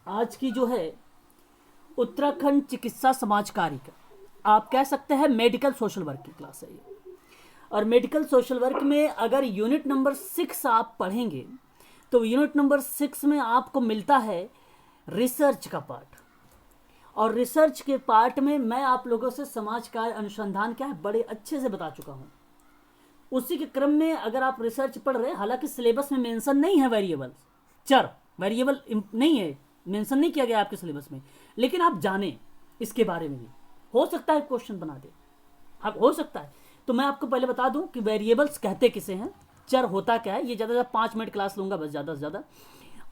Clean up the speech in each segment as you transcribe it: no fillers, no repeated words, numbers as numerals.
आज की जो है उत्तराखंड चिकित्सा समाज कार्य का आप कह सकते हैं मेडिकल सोशल वर्क की क्लास है ये। और मेडिकल सोशल वर्क में अगर यूनिट नंबर 6 आप पढ़ेंगे तो यूनिट नंबर 6 में आपको मिलता है रिसर्च का पार्ट। और रिसर्च के पार्ट में मैं आप लोगों से समाज कार्य अनुसंधान क्या है बड़े अच्छे से बता चुका हूँ। उसी के क्रम में अगर आप रिसर्च पढ़ रहे हैं, हालांकि सिलेबस में मेंशन नहीं है वेरिएबल, चर वेरिएबल नहीं है, मेंशन नहीं किया गया आपके सिलेबस में, लेकिन आप जाने इसके बारे में भी हो सकता है क्वेश्चन बना दे, अब हो सकता है। तो मैं आपको पहले बता दूं कि वेरिएबल्स कहते किसे हैं, चर होता क्या है। ये ज़्यादा से 5 मिनट क्लास लूंगा बस, ज़्यादा से ज़्यादा।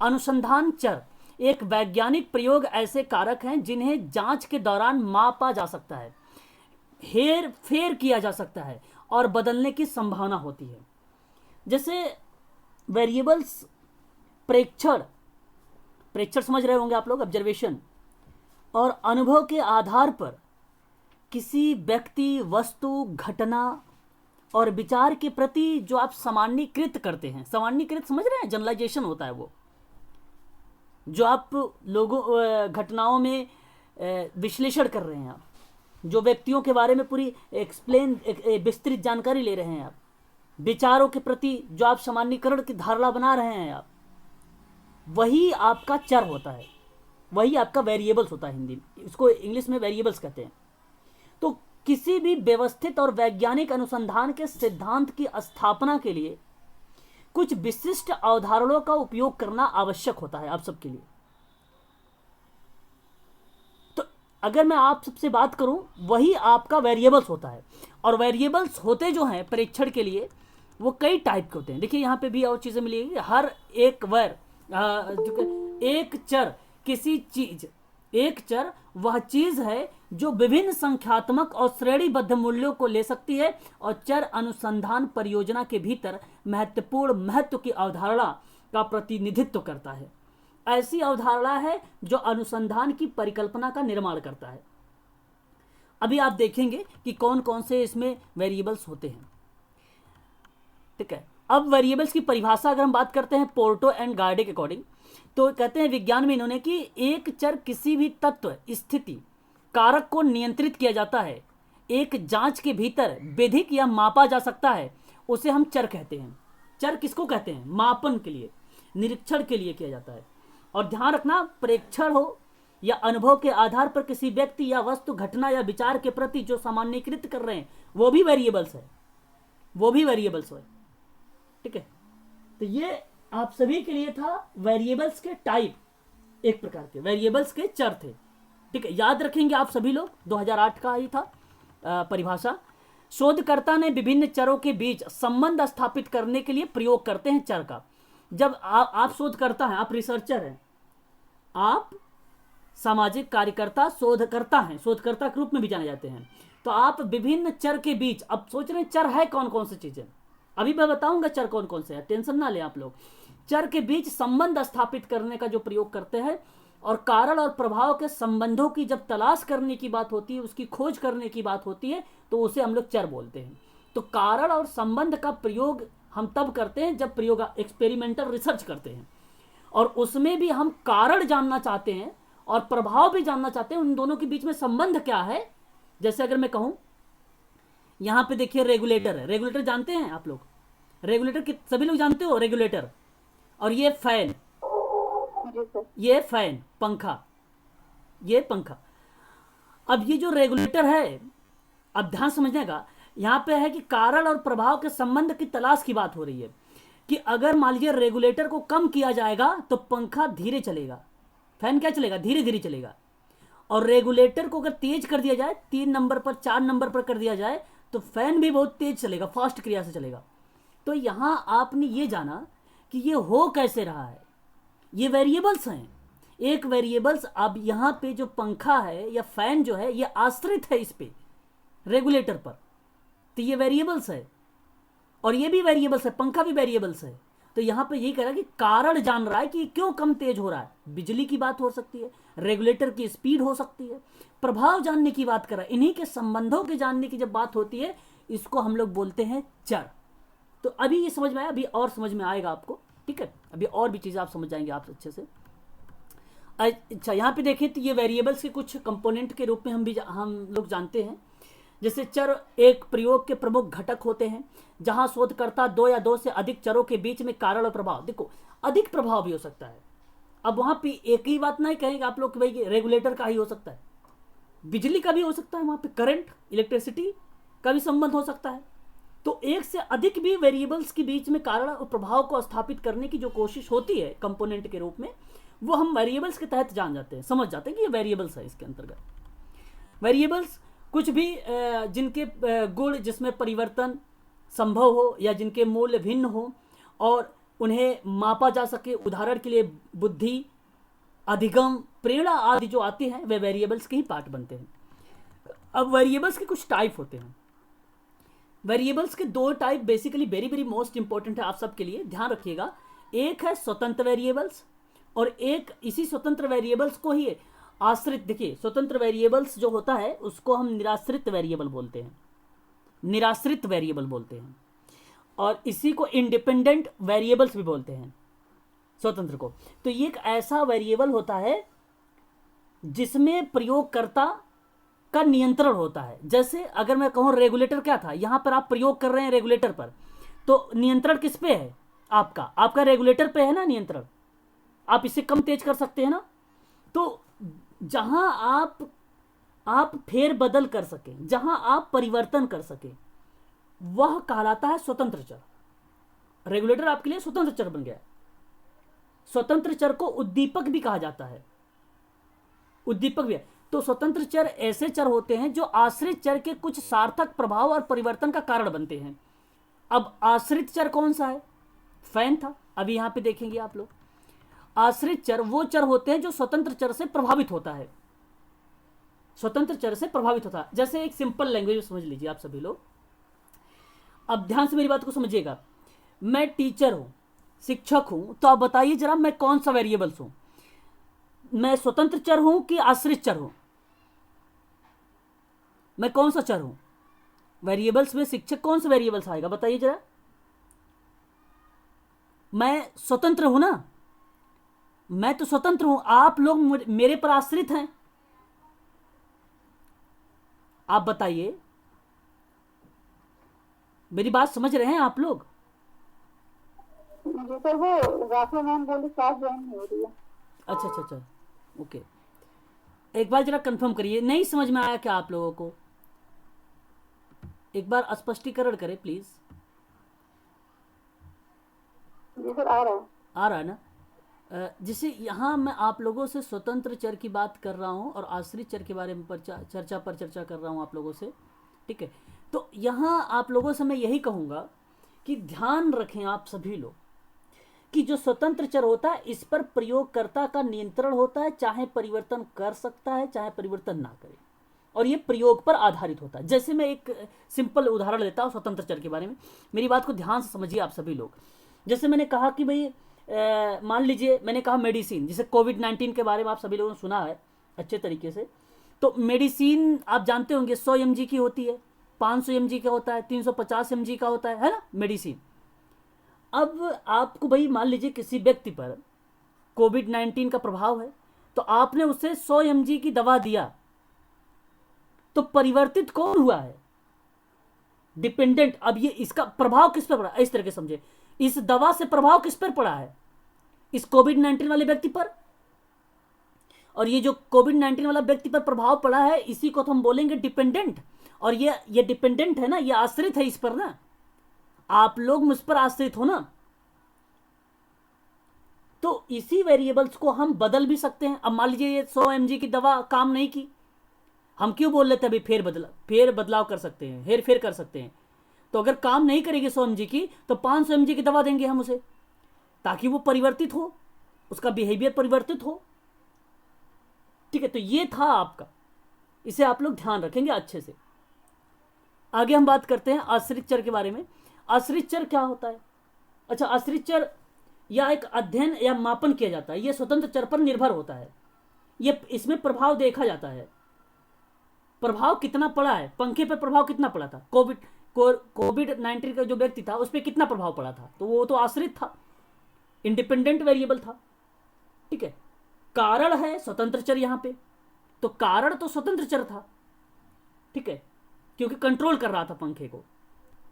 अनुसंधान चर एक वैज्ञानिक प्रयोग ऐसे कारक हैं जिन्हें जांच के दौरान मापा जा सकता है, हेर फेर किया जा सकता है और बदलने की संभावना होती है। जैसे वेरिएबल्स प्रेक्षण, प्रेक्षण समझ रहे होंगे आप लोग, ऑब्जर्वेशन, और अनुभव के आधार पर किसी व्यक्ति, वस्तु, घटना और विचार के प्रति जो आप सामान्यीकृत करते हैं, सामान्यीकृत समझ रहे हैं, जनरलाइजेशन होता है वो, जो आप लोगों घटनाओं में विश्लेषण कर रहे हैं आप, जो व्यक्तियों के बारे में पूरी एक्सप्लेन विस्तृत जानकारी ले रहे हैं आप, विचारों के प्रति जो आप सामान्यीकरण की धारणा बना रहे हैं आप, वही आपका चर होता है, वही आपका वेरिएबल्स होता है। हिंदी में इसको, इंग्लिश में वेरिएबल्स कहते हैं। तो किसी भी व्यवस्थित और वैज्ञानिक अनुसंधान के सिद्धांत की स्थापना के लिए कुछ विशिष्ट अवधारणाओं का उपयोग करना आवश्यक होता है आप सबके लिए। तो अगर मैं आप सबसे बात करूं, वही आपका वेरिएबल्स होता है। और वेरिएबल्स होते जो हैं परीक्षण के लिए वो कई टाइप के होते हैं। देखिए यहां पे भी और चीजें मिलेगी। हर एक एक चर किसी चीज, एक चर वह चीज है जो विभिन्न संख्यात्मक और श्रेणीबद्ध मूल्यों को ले सकती है और चर अनुसंधान परियोजना के भीतर महत्वपूर्ण महत्व की अवधारणा का प्रतिनिधित्व करता है। ऐसी अवधारणा है जो अनुसंधान की परिकल्पना का निर्माण करता है। अभी आप देखेंगे कि कौन कौन से इसमें वेरिएबल्स होते हैं, ठीक है। अब वेरिएबल्स की परिभाषा अगर हम बात करते हैं पोर्टो एंड गार्डे के अकॉर्डिंग, तो कहते हैं विज्ञान में इन्होंने कि एक चर किसी भी तत्व, स्थिति, कारक को नियंत्रित किया जाता है, एक जांच के भीतर विधिक या मापा जा सकता है, उसे हम चर कहते हैं। चर किसको कहते हैं? मापन के लिए, निरीक्षण के लिए किया जाता है। और ध्यान रखना, प्रेक्षण हो या अनुभव के आधार पर किसी व्यक्ति या वस्तु, घटना या विचार के प्रति जो सामान्यीकृत कर रहे हैं वो भी वेरिएबल्स है, वो भी वेरिएबल्स है, ठीक है। तो ये आप सभी के लिए था वेरिएबल्स के टाइप, एक प्रकार के वेरिएबल्स के चर थे, ठीक है। याद रखेंगे आप सभी लोग, 2008 का ही था परिभाषा। शोधकर्ता ने विभिन्न चरों के बीच संबंध स्थापित करने के लिए प्रयोग करते हैं चर का। जब आप शोधकर्ता हैं, आप रिसर्चर हैं, आप सामाजिक कार्यकर्ता, शोधकर्ता हैं, शोधकर्ता के रूप में भी जाने जाते हैं, तो आप विभिन्न चर के बीच, अब सोच रहे हैं चर है कौन कौन सी चीजें, अभी मैं बताऊंगा चर कौन कौन से है, टेंशन ना ले आप लोग। चर के बीच संबंध स्थापित करने का जो प्रयोग करते हैं, और कारण और प्रभाव के संबंधों की जब तलाश करने की बात होती है, उसकी खोज करने की बात होती है, तो उसे हम लोग चर बोलते हैं। तो कारण और संबंध का प्रयोग हम तब करते हैं जब प्रयोग एक्सपेरिमेंटल रिसर्च करते हैं, और उसमें भी हम कारण जानना चाहते हैं और प्रभाव भी जानना चाहते हैं, उन दोनों के बीच में संबंध क्या है। जैसे अगर मैं कहूं, यहां पे देखिए रेगुलेटर है, रेगुलेटर जानते हैं आप लोग, रेगुलेटर सभी लोग जानते हो रेगुलेटर। और ये फैन, ये फैन, पंखा, ये पंखा। अब ये जो रेगुलेटर है, अब ध्यान समझने का, यहां पे है कि कारण और प्रभाव के संबंध की तलाश की बात हो रही है, कि अगर मान लीजिए रेगुलेटर को कम किया जाएगा तो पंखा धीरे चलेगा, फैन क्या चलेगा, धीरे धीरे चलेगा। और रेगुलेटर को अगर तेज कर दिया जाए, 3 नंबर पर, 4 नंबर पर कर दिया जाए, तो फैन भी बहुत तेज चलेगा, फास्ट क्रिया से चलेगा। तो यहां आपने ये जाना कि ये हो कैसे रहा है, ये वेरिएबल्स हैं। एक वेरिएबल्स, अब यहां पे जो पंखा है या फैन जो है, ये आश्रित है इस पे, रेगुलेटर पर, तो ये वेरिएबल्स है। और ये भी वेरिएबल्स है, पंखा भी वेरिएबल्स है। तो यहां पे यही कह रहा है कि कारण जान रहा है कि क्यों कम तेज हो रहा है, बिजली की बात हो सकती है, रेगुलेटर की स्पीड हो सकती है, प्रभाव जानने की बात कर रहा है। इन्हीं के संबंधों के जानने की जब बात होती है, इसको हम लोग बोलते हैं चर। तो अभी ये समझ में आया, अभी और समझ में आएगा आपको, ठीक है। अभी और भी चीजें आप समझ जाएंगे आप अच्छे से। अच्छा, यहाँ पे देखें तो ये वेरिएबल्स के कुछ कंपोनेंट के रूप में हम लोग जानते हैं। जैसे चर एक प्रयोग के प्रमुख घटक होते हैं, जहां शोधकर्ता दो या दो से अधिक चरों के बीच में कारण और प्रभाव, देखो अधिक प्रभाव भी हो सकता है। अब वहां पे एक ही बात नहीं कहेंगे आप लोग कि भाई रेगुलेटर का ही हो सकता है, बिजली का भी हो सकता है, वहां पे करंट इलेक्ट्रिसिटी का भी संबंध हो सकता है। तो एक से अधिक भी वेरिएबल्स के बीच में कारण और प्रभाव को स्थापित करने की जो कोशिश होती है कंपोनेंट के रूप में, वो हम वेरिएबल्स के तहत जान जाते हैं, समझ जाते हैं कि ये वेरिएबल्स है। इसके अंतर्गत वेरिएबल्स कुछ भी जिनके गुण जिसमें परिवर्तन संभव हो या जिनके मूल्य भिन्न हो और उन्हें मापा जा सके, उदाहरण के लिए बुद्धि, अधिगम, प्रेरणा आदि जो आते हैं वे वेरिएबल्स के ही पार्ट बनते हैं। अब वेरिएबल्स के कुछ टाइप होते हैं। वेरिएबल्स के दो type basically very very most important है आप सबके लिए, ध्यान रखिएगा। एक है स्वतंत्र वेरिएबल्स और एक इसी स्वतंत्र वेरिएबल्स को ही आश्रित, देखिए स्वतंत्र वेरिएबल्स जो होता है उसको हम निराश्रित वेरिएबल बोलते हैं, निराश्रित वेरिएबल बोलते हैं, और इसी को इंडिपेंडेंट वेरिएबल्स भी बोलते हैं स्वतंत्र को। तो ये एक ऐसा वेरिएबल होता है जिसमें प्रयोगकर्ता का नियंत्रण होता है। जैसे अगर मैं कहूं रेगुलेटर क्या था, यहां पर आप प्रयोग कर रहे हैं रेगुलेटर पर, तो नियंत्रण किस पे है? आपका रेगुलेटर पे है ना नियंत्रण। आप इसे कम तेज कर सकते हैं ना। तो जहां आप फेर बदल कर सके, जहां आप परिवर्तन कर सके, वह कहलाता है स्वतंत्र चर। रेगुलेटर आपके लिए स्वतंत्र चर बन गया। स्वतंत्र चर को उद्दीपक भी कहा जाता है, उद्दीपक भी है। तो स्वतंत्र चर ऐसे चर होते हैं जो आश्रित चर के कुछ सार्थक प्रभाव और परिवर्तन का कारण बनते हैं। अब आश्रित चर कौन सा है? फैन था, अभी यहां पे देखेंगे आप लोग। आश्रित चर वो चर होते हैं जो स्वतंत्र चर से प्रभावित होता है, स्वतंत्र चर से प्रभावित होता है। जैसे एक सिंपल लैंग्वेज में समझ लीजिए आप सभी लोग, अब ध्यान से मेरी बात को समझिएगा। मैं टीचर हूं, शिक्षक हूं, तो आप बताइए जरा मैं कौन सा वेरिएबल्स हूं? मैं स्वतंत्र चर हूं कि आश्रित चर हूं? मैं कौन सा चर हूं? वेरिएबल्स में शिक्षक कौन सा वेरिएबल्स आएगा बताइए जरा। मैं स्वतंत्र हूं ना, मैं तो स्वतंत्र हूं, आप लोग मेरे पर आश्रित हैं। आप बताइए, मेरी बात समझ रहे हैं आप लोग? जी सर, वो राफा मैम बोली क्लास ज्वाइन हो रही है। अच्छा अच्छा अच्छा, ओके। एक बार जरा कंफर्म करिए, नहीं समझ में आया क्या आप लोगों को? एक बार स्पष्टीकरण करें प्लीज। जी सर, आ रहा है। आ रहा है ना? जिसे यहाँ मैं आप लोगों से स्वतंत्र चर की बात कर रहा हूँ और आश्रित चर के बारे में चर्चा कर रहा हूँ आप लोगों से, ठीक है। तो यहाँ आप लोगों से मैं यही कहूँगा कि ध्यान रखें आप सभी लोग कि जो स्वतंत्र चर होता है इस पर प्रयोगकर्ता का नियंत्रण होता है, चाहे परिवर्तन कर सकता है चाहे परिवर्तन ना करे, और ये प्रयोग पर आधारित होता है। जैसे मैं एक सिंपल उदाहरण लेता हूँ स्वतंत्र चर के बारे में, मेरी बात को ध्यान से समझिए आप सभी लोग। जैसे मैंने कहा कि भाई मान लीजिए मैंने कहा मेडिसिन, जैसे कोविड-19 के बारे में आप सभी लोगों ने सुना है अच्छे तरीके से। तो मेडिसिन आप जानते होंगे 100 mg की होती है, 500 mg का होता है, 350 mg का होता है ना मेडिसिन। अब आपको भाई मान लीजिए किसी व्यक्ति पर कोविड-19 का प्रभाव है, तो आपने उसे 100 mg की दवा दिया, तो परिवर्तित कौन हुआ है? डिपेंडेंट। अब ये इसका प्रभाव किस पर पड़ा, इस तरह के समझे, इस दवा से प्रभाव किस पर पड़ा है? इस कोविड-19 वाले व्यक्ति पर। और ये जो कोविड-19 वाला व्यक्ति पर प्रभाव पड़ा है, इसी को तो हम बोलेंगे डिपेंडेंट। और ये डिपेंडेंट है ना, ये आश्रित है इस पर ना, आप लोग मुझ पर आश्रित हो ना। तो इसी वेरिएबल्स को हम बदल भी सकते हैं। अब मान लीजिए ये 100 mg की दवा काम नहीं की, हम क्यों बोल लेते हैं अभी फेर बदलाव कर सकते हैं, हेर फेर कर सकते हैं। तो अगर काम नहीं करेगी 100 mg की, तो 500 mg की दवा देंगे हम उसे, ताकि वो परिवर्तित हो, उसका बिहेवियर परिवर्तित हो, ठीक है। तो ये था आपका, इसे आप लोग ध्यान रखेंगे अच्छे से। आगे हम बात करते हैं आश्रित चर के बारे में। आश्रित चर क्या होता है? अच्छा, आश्रित चर या एक अध्ययन या मापन किया जाता है, यह स्वतंत्र चर पर निर्भर होता है। ये इसमें प्रभाव देखा जाता है, प्रभाव कितना पड़ा है, पंखे पर प्रभाव कितना पड़ा था, कोविड-19 का जो व्यक्ति था उस पर कितना प्रभाव पड़ा था, तो वो तो आश्रित था, इंडिपेंडेंट वेरिएबल था, ठीक है। कारण है स्वतंत्र चर यहां पे, तो कारण तो स्वतंत्र चर था, ठीक है, क्योंकि कंट्रोल कर रहा था पंखे को,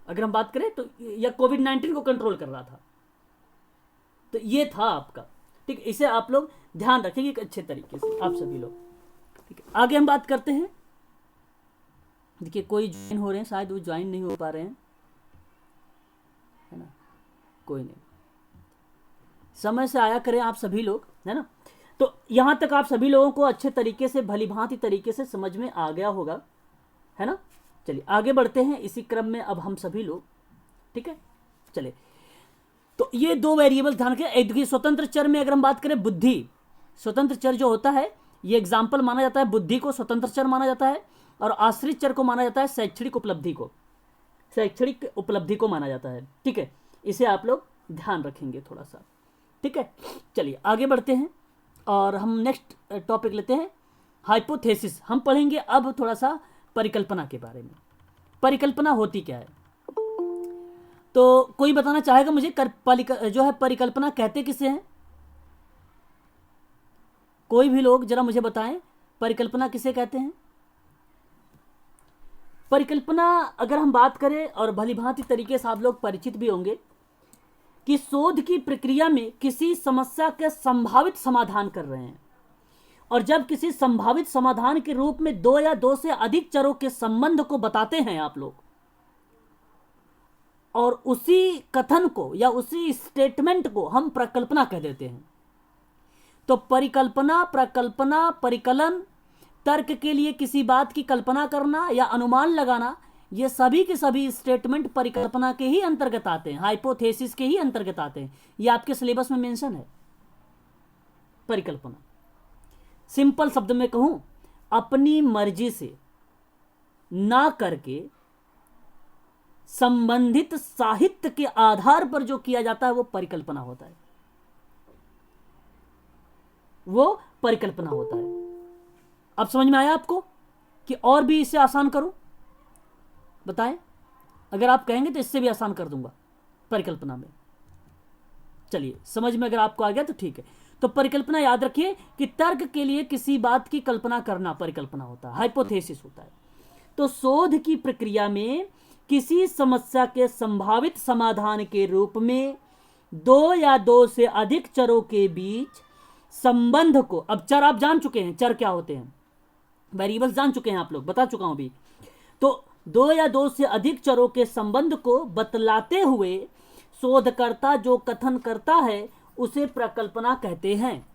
अगर हम बात करें तो, या कोविड-19 को कंट्रोल कर रहा था, तो ये था आपका, ठीक है। इसे आप लोग ध्यान रखेंगे एक अच्छे तरीके से, आप सभी लोग, ठीक है। आगे हम बात करते हैं। देखिए कोई ज्वाइन हो रहे हैं, शायद वो ज्वाइन नहीं हो पा रहे हैं, है ना, कोई नहीं, समय से आया करें आप सभी लोग, है ना। तो यहां तक आप सभी लोगों को अच्छे तरीके से, भली भांति तरीके से समझ में आ गया होगा, है ना। चलिए आगे बढ़ते हैं इसी क्रम में अब हम सभी लोग, ठीक है। चलिए, तो ये दो वेरिएबल ध्यान रखें। एक देखिए स्वतंत्र चर में अगर हम बात करें बुद्धि, स्वतंत्र चर जो होता है ये एग्जाम्पल माना जाता है, बुद्धि को स्वतंत्र चर माना जाता है, और आश्रित चर को माना जाता है शैक्षणिक उपलब्धि को, शैक्षणिक उपलब्धि को माना जाता है, ठीक है। इसे आप लोग ध्यान रखेंगे थोड़ा सा, ठीक है। चलिए आगे बढ़ते हैं और हम नेक्स्ट टॉपिक लेते हैं, हाइपोथेसिस। हम पढ़ेंगे अब थोड़ा सा परिकल्पना के बारे में। परिकल्पना होती क्या है, तो कोई बताना चाहेगा मुझे, जो है परिकल्पना कहते किसे हैं? कोई भी लोग जरा मुझे बताएं, परिकल्पना किसे कहते हैं? परिकल्पना अगर हम बात करें, और भली भांति तरीके से आप लोग परिचित भी होंगे, कि शोध की प्रक्रिया में किसी समस्या के संभावित समाधान कर रहे हैं, और जब किसी संभावित समाधान के रूप में दो या दो से अधिक चरों के संबंध को बताते हैं आप लोग, और उसी कथन को या उसी स्टेटमेंट को हम प्रकल्पना कह देते हैं। तो परिकल्पना, प्रकल्पना, परिकलन, तर्क के लिए किसी बात की कल्पना करना या अनुमान लगाना, ये सभी के सभी स्टेटमेंट परिकल्पना के ही अंतर्गत आते हैं, हाइपोथेसिस के ही अंतर्गत आते हैं। ये आपके सिलेबस में मेंशन है। परिकल्पना सिंपल शब्द में कहूं, अपनी मर्जी से ना करके संबंधित साहित्य के आधार पर जो किया जाता है वो परिकल्पना होता है, वो परिकल्पना होता है। अब समझ में आया आपको कि और भी इसे आसान करूं? बताएं, अगर आप कहेंगे तो इससे भी आसान कर दूंगा परिकल्पना में। चलिए समझ में अगर आपको आ गया तो ठीक है। तो परिकल्पना याद रखिए कि तर्क के लिए किसी बात की कल्पना करना परिकल्पना होता है, हाइपोथेसिस होता है। तो शोध की प्रक्रिया में किसी समस्या के संभावित समाधान के रूप में दो या दो से अधिक चरों के बीच संबंध को, अब चर आप जान चुके हैं, चर क्या होते हैं, वेरिएबल्स जान चुके हैं आप लोग, बता चुका हूं अभी। तो दो या दो से अधिक चरों के संबंध को बतलाते हुए शोधकर्ता जो कथन करता है उसे प्रकल्पना कहते हैं।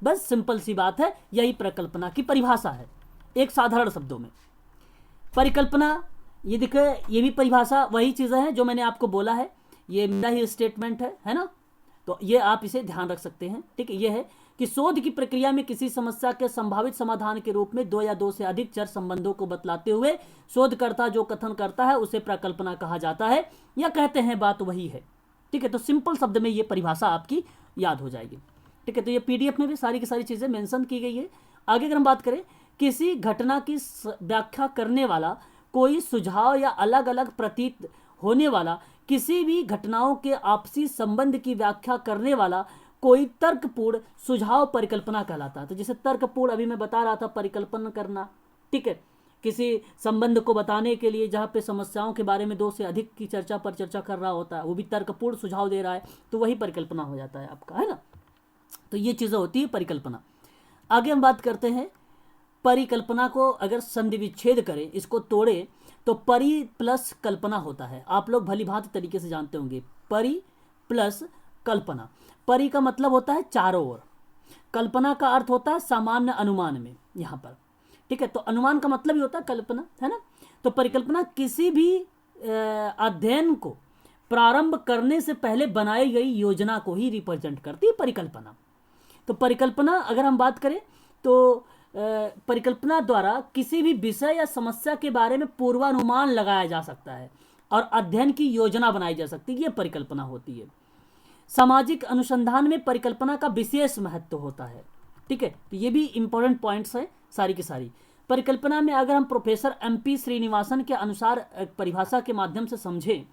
बस सिंपल सी बात है, यही प्रकल्पना की परिभाषा है एक साधारण शब्दों में। परिकल्पना, ये देखिए ये भी परिभाषा वही चीजें हैं जो मैंने आपको बोला है, ये मेरा ही स्टेटमेंट है ना। तो ये आप इसे ध्यान रख सकते हैं, ठीक है। ये है कि शोध की प्रक्रिया में किसी समस्या के संभावित समाधान के रूप में दो या दो से अधिक चर संबंधों को बतलाते हुए शोधकर्ता जो कथन करता है उसे प्रकल्पना कहा जाता है, या कहते हैं, बात वही है, ठीक है। तो सिंपल शब्द में ये परिभाषा आपकी याद हो जाएगी, ठीक है। तो ये पीडीएफ में भी सारी की सारी चीजें मेंशन की गई है। आगे अगर हम बात करें, किसी घटना की व्याख्या करने वाला कोई सुझाव या अलग अलग प्रतीत होने वाला, किसी भी घटनाओं के आपसी संबंध की व्याख्या करने वाला कोई तर्कपूर्ण सुझाव परिकल्पना कहलाता है। तो जैसे तर्कपूर्ण अभी मैं बता रहा था, परिकल्पना करना, ठीक है, किसी संबंध को बताने के लिए जहाँ पे समस्याओं के बारे में दो से अधिक की चर्चा पर चर्चा कर रहा होता है, वो भी तर्कपूर्ण सुझाव दे रहा है, तो वही परिकल्पना हो जाता है आपका, है ना। तो ये चीज़ें होती है परिकल्पना। आगे हम बात करते हैं परिकल्पना को अगर संधि विच्छेद करें, इसको तोड़े, तो परि प्लस कल्पना होता है। आप लोग भली भांति तरीके से जानते होंगे, परि प्लस कल्पना। परि का मतलब होता है चारों ओर, कल्पना का अर्थ होता है सामान्य अनुमान में यहाँ पर, ठीक है। तो अनुमान का मतलब ही होता है कल्पना, है ना। तो परिकल्पना किसी भी अध्ययन को प्रारंभ करने से पहले बनाई गई योजना को ही रिप्रेजेंट करती है परिकल्पना। तो परिकल्पना अगर हम बात करें तो परिकल्पना द्वारा किसी भी विषय या समस्या के बारे में पूर्वानुमान लगाया जा सकता है और अध्ययन की योजना बनाई जा सकती है, ये परिकल्पना होती है। सामाजिक अनुसंधान में परिकल्पना का विशेष महत्व होता है, ठीक है। तो ये भी इंपॉर्टेंट पॉइंट्स हैं सारी की सारी। परिकल्पना में अगर हम प्रोफेसर MP श्रीनिवासन के अनुसार परिभाषा के माध्यम से समझें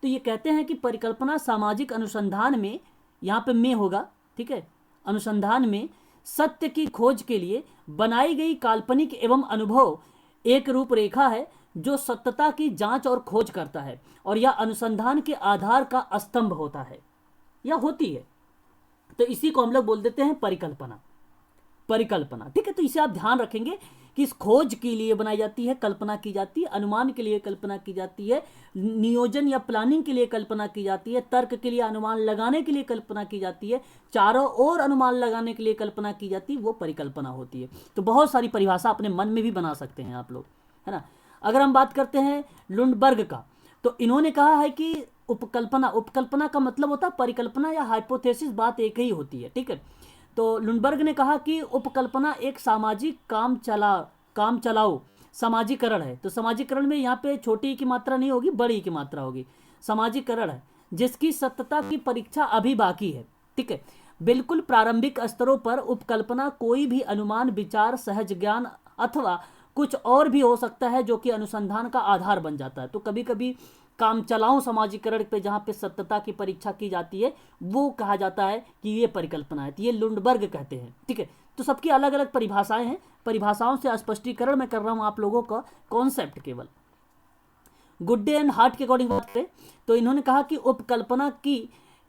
तो ये कहते हैं कि परिकल्पना सामाजिक अनुसंधान में, यहाँ पे में होगा, ठीक है, अनुसंधान में सत्य की खोज के लिए बनाई गई काल्पनिक एवं अनुभव एक रूपरेखा है जो सत्यता की जांच और खोज करता है, और यह अनुसंधान के आधार का स्तंभ होता है या होती है। तो इसी को हम लोग बोल देते हैं परिकल्पना। परिकल्पना, ठीक है। तो इसे आप ध्यान रखेंगे कि इस खोज के लिए बनाई जाती है, कल्पना की जाती है, अनुमान के लिए कल्पना की जाती है, नियोजन या प्लानिंग के लिए कल्पना की जाती है, तर्क के लिए अनुमान लगाने के लिए कल्पना की जाती है, चारों ओर अनुमान लगाने के लिए कल्पना की जाती है, वो परिकल्पना होती है। तो बहुत सारी परिभाषा अपने मन में भी बना सकते हैं आप लोग, है ना। अगर हम बात करते हैं लुंडबर्ग का, तो इन्होंने कहा है कि उपकल्पना, उपकल्पना का मतलब होता है परिकल्पना या हाइपोथेसिस, बात एक ही होती है, ठीक है। तो लुंडबर्ग ने कहा कि उपकल्पना एक सामाजिक काम चलाओ सामाजिकरण है। तो सामाजिकरण में यहाँ पे छोटी ई की मात्रा नहीं होगी, बड़ी ई की मात्रा होगी। सामाजिकरण है जिसकी सत्यता की परीक्षा अभी बाकी है, ठीक है। बिल्कुल प्रारंभिक स्तरों पर उपकल्पना कोई भी अनुमान, विचार, सहज ज्ञान अथवा कुछ और भी हो सकता है जो कि अनुसंधान का आधार बन जाता है। तो कभी कभी काम चलाओ सामाजिकरण पे जहाँ पे सत्यता की परीक्षा की जाती है, वो कहा जाता है कि ये परिकल्पना है। तो ये लुंडबर्ग कहते हैं, ठीक है। तो सबकी अलग अलग परिभाषाएं हैं, परिभाषाओं से स्पष्टीकरण मैं कर रहा हूँ आप लोगों का, कॉन्सेप्ट केवल। गुड्डे एंड हार्ट के अकॉर्डिंग बात करें तो इन्होंने कहा कि उपकल्पना की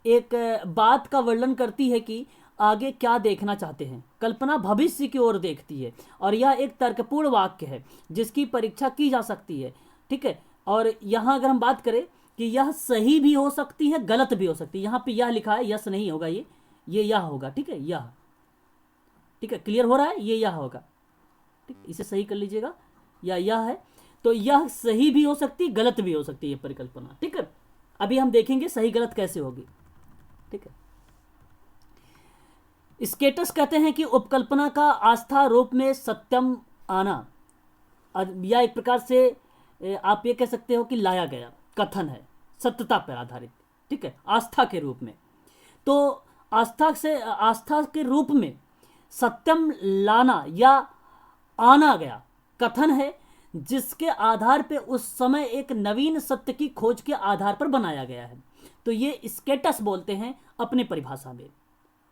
एक बात का वर्णन करती है कि आगे क्या देखना चाहते हैं। कल्पना भविष्य की ओर देखती है और यह एक तर्कपूर्ण वाक्य है जिसकी परीक्षा की जा सकती है, ठीक है। और यहाँ अगर हम बात करें कि यह सही भी हो सकती है, गलत भी हो सकती है। यहाँ पे यह लिखा है, यस नहीं होगा, ये यह होगा, ठीक है, यह, ठीक है। क्लियर हो रहा है, ये यह होगा, ठीक, इसे सही कर लीजिएगा, या यह है। तो यह सही भी हो सकती है, गलत भी हो सकती है परिकल्पना, ठीक है। अभी हम देखेंगे सही गलत कैसे होगी, ठीक है। स्केटस कहते हैं कि उपकल्पना का आस्था रूप में सत्यम आना, या एक प्रकार से आप ये कह सकते हो कि लाया गया कथन है, सत्यता पर आधारित, ठीक है, आस्था के रूप में। तो आस्था के रूप में सत्यम लाना या आना गया कथन है जिसके आधार पे उस समय एक नवीन सत्य की खोज के आधार पर बनाया गया है। तो ये स्केटस बोलते हैं अपने परिभाषा में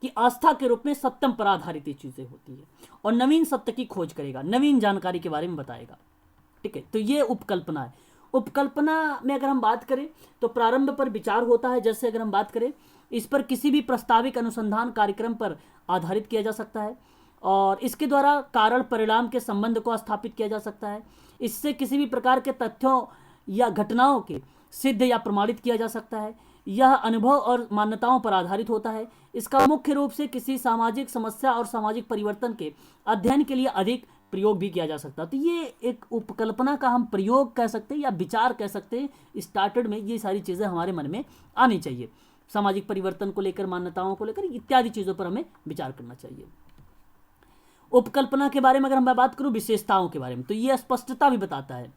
कि आस्था के रूप में सत्यम पर आधारित ये चीजें होती है और नवीन सत्य की खोज करेगा, नवीन जानकारी के बारे में बताएगा, ठीक है। तो ये उपकल्पना है। उपकल्पना में अगर हम बात करें तो प्रारंभ पर विचार होता है। जैसे अगर हम बात करें, इस पर किसी भी प्रस्ताविक अनुसंधान कार्यक्रम पर आधारित किया जा सकता है और इसके द्वारा कारण परिणाम के संबंध को स्थापित किया जा सकता है। इससे किसी भी प्रकार के तथ्यों या घटनाओं के सिद्ध या प्रमाणित किया जा सकता है। यह अनुभव और मान्यताओं पर आधारित होता है। इसका मुख्य रूप से किसी सामाजिक समस्या और सामाजिक परिवर्तन के अध्ययन के लिए अधिक प्रयोग भी किया जा सकता है। तो ये एक उपकल्पना का हम प्रयोग कह सकते हैं या विचार कह सकते हैं। स्टार्टेड में ये सारी चीज़ें हमारे मन में आनी चाहिए, सामाजिक परिवर्तन को लेकर, मान्यताओं को लेकर, इत्यादि चीज़ों पर हमें विचार करना चाहिए। उपकल्पना के बारे में अगर हम बात करूँ विशेषताओं के बारे में, तो ये स्पष्टता भी बताता है।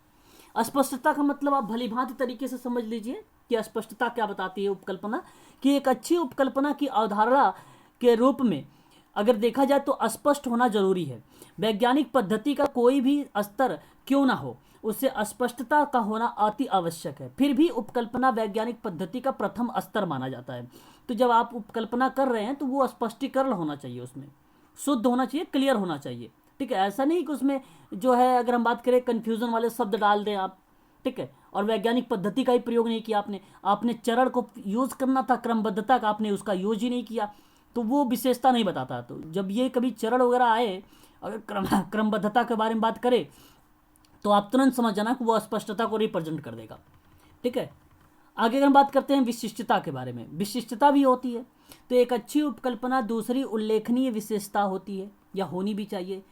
अस्पष्टता का मतलब आप भली भांति तरीके से समझ लीजिए कि अस्पष्टता क्या बताती है उपकल्पना, कि एक अच्छी उपकल्पना की अवधारणा के रूप में अगर देखा जाए तो अस्पष्ट होना जरूरी है। वैज्ञानिक पद्धति का कोई भी स्तर क्यों ना हो, उससे अस्पष्टता का होना अति आवश्यक है। फिर भी उपकल्पना वैज्ञानिक पद्धति का प्रथम स्तर माना जाता है। तो जब आप उपकल्पना कर रहे हैं तो वो स्पष्टीकरण होना चाहिए, उसमें शुद्ध होना चाहिए, क्लियर होना चाहिए, ठीक है। ऐसा नहीं कि उसमें जो है अगर हम बात करें कन्फ्यूजन वाले शब्द डाल दें आप, ठीक है, और वैज्ञानिक पद्धति का ही प्रयोग नहीं किया आपने चरण को यूज करना था, क्रमबद्धता का, आपने उसका यूज ही नहीं किया, तो वो विशेषता नहीं बताता। तो जब ये कभी चरण वगैरह आए, अगर क्रमबद्धता के बारे में बात करें तो आप तुरंत समझ जाना कि वो स्पष्टता को रिप्रेजेंट कर देगा, ठीक है। आगे अगर हम बात करते हैं विशिष्टता के बारे में, विशिष्टता भी होती है। तो एक अच्छी उपकल्पना दूसरी उल्लेखनीय विशेषता होती है या होनी भी चाहिए।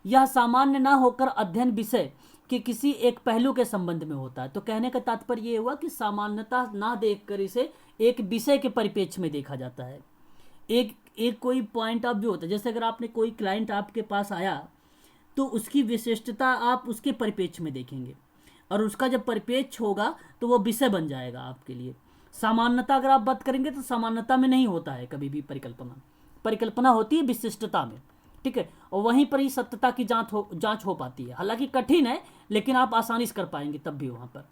यह सामान्य ना होकर अध्ययन विषय के किसी एक पहलू के संबंध में होता है। तो कहने का तात्पर्य ये हुआ कि सामान्यता ना देखकर इसे एक विषय के परिप्रेक्ष्य में देखा जाता है। एक कोई पॉइंट ऑफ व्यू होता है। जैसे अगर आपने कोई क्लाइंट आपके पास आया तो उसकी विशिष्टता आप उसके परिप्रेक्ष्य में देखेंगे और उसका जब परिप्रेक्ष्य होगा तो वो विषय बन जाएगा आपके लिए। सामान्यता अगर आप बात करेंगे तो सामान्यता में नहीं होता है कभी भी परिकल्पना होती है विशिष्टता में, ठीक है। और वहीं पर ही सत्यता की जांच हो पाती है। हालांकि कठिन है लेकिन आप आसानी से कर पाएंगे तब भी वहां पर।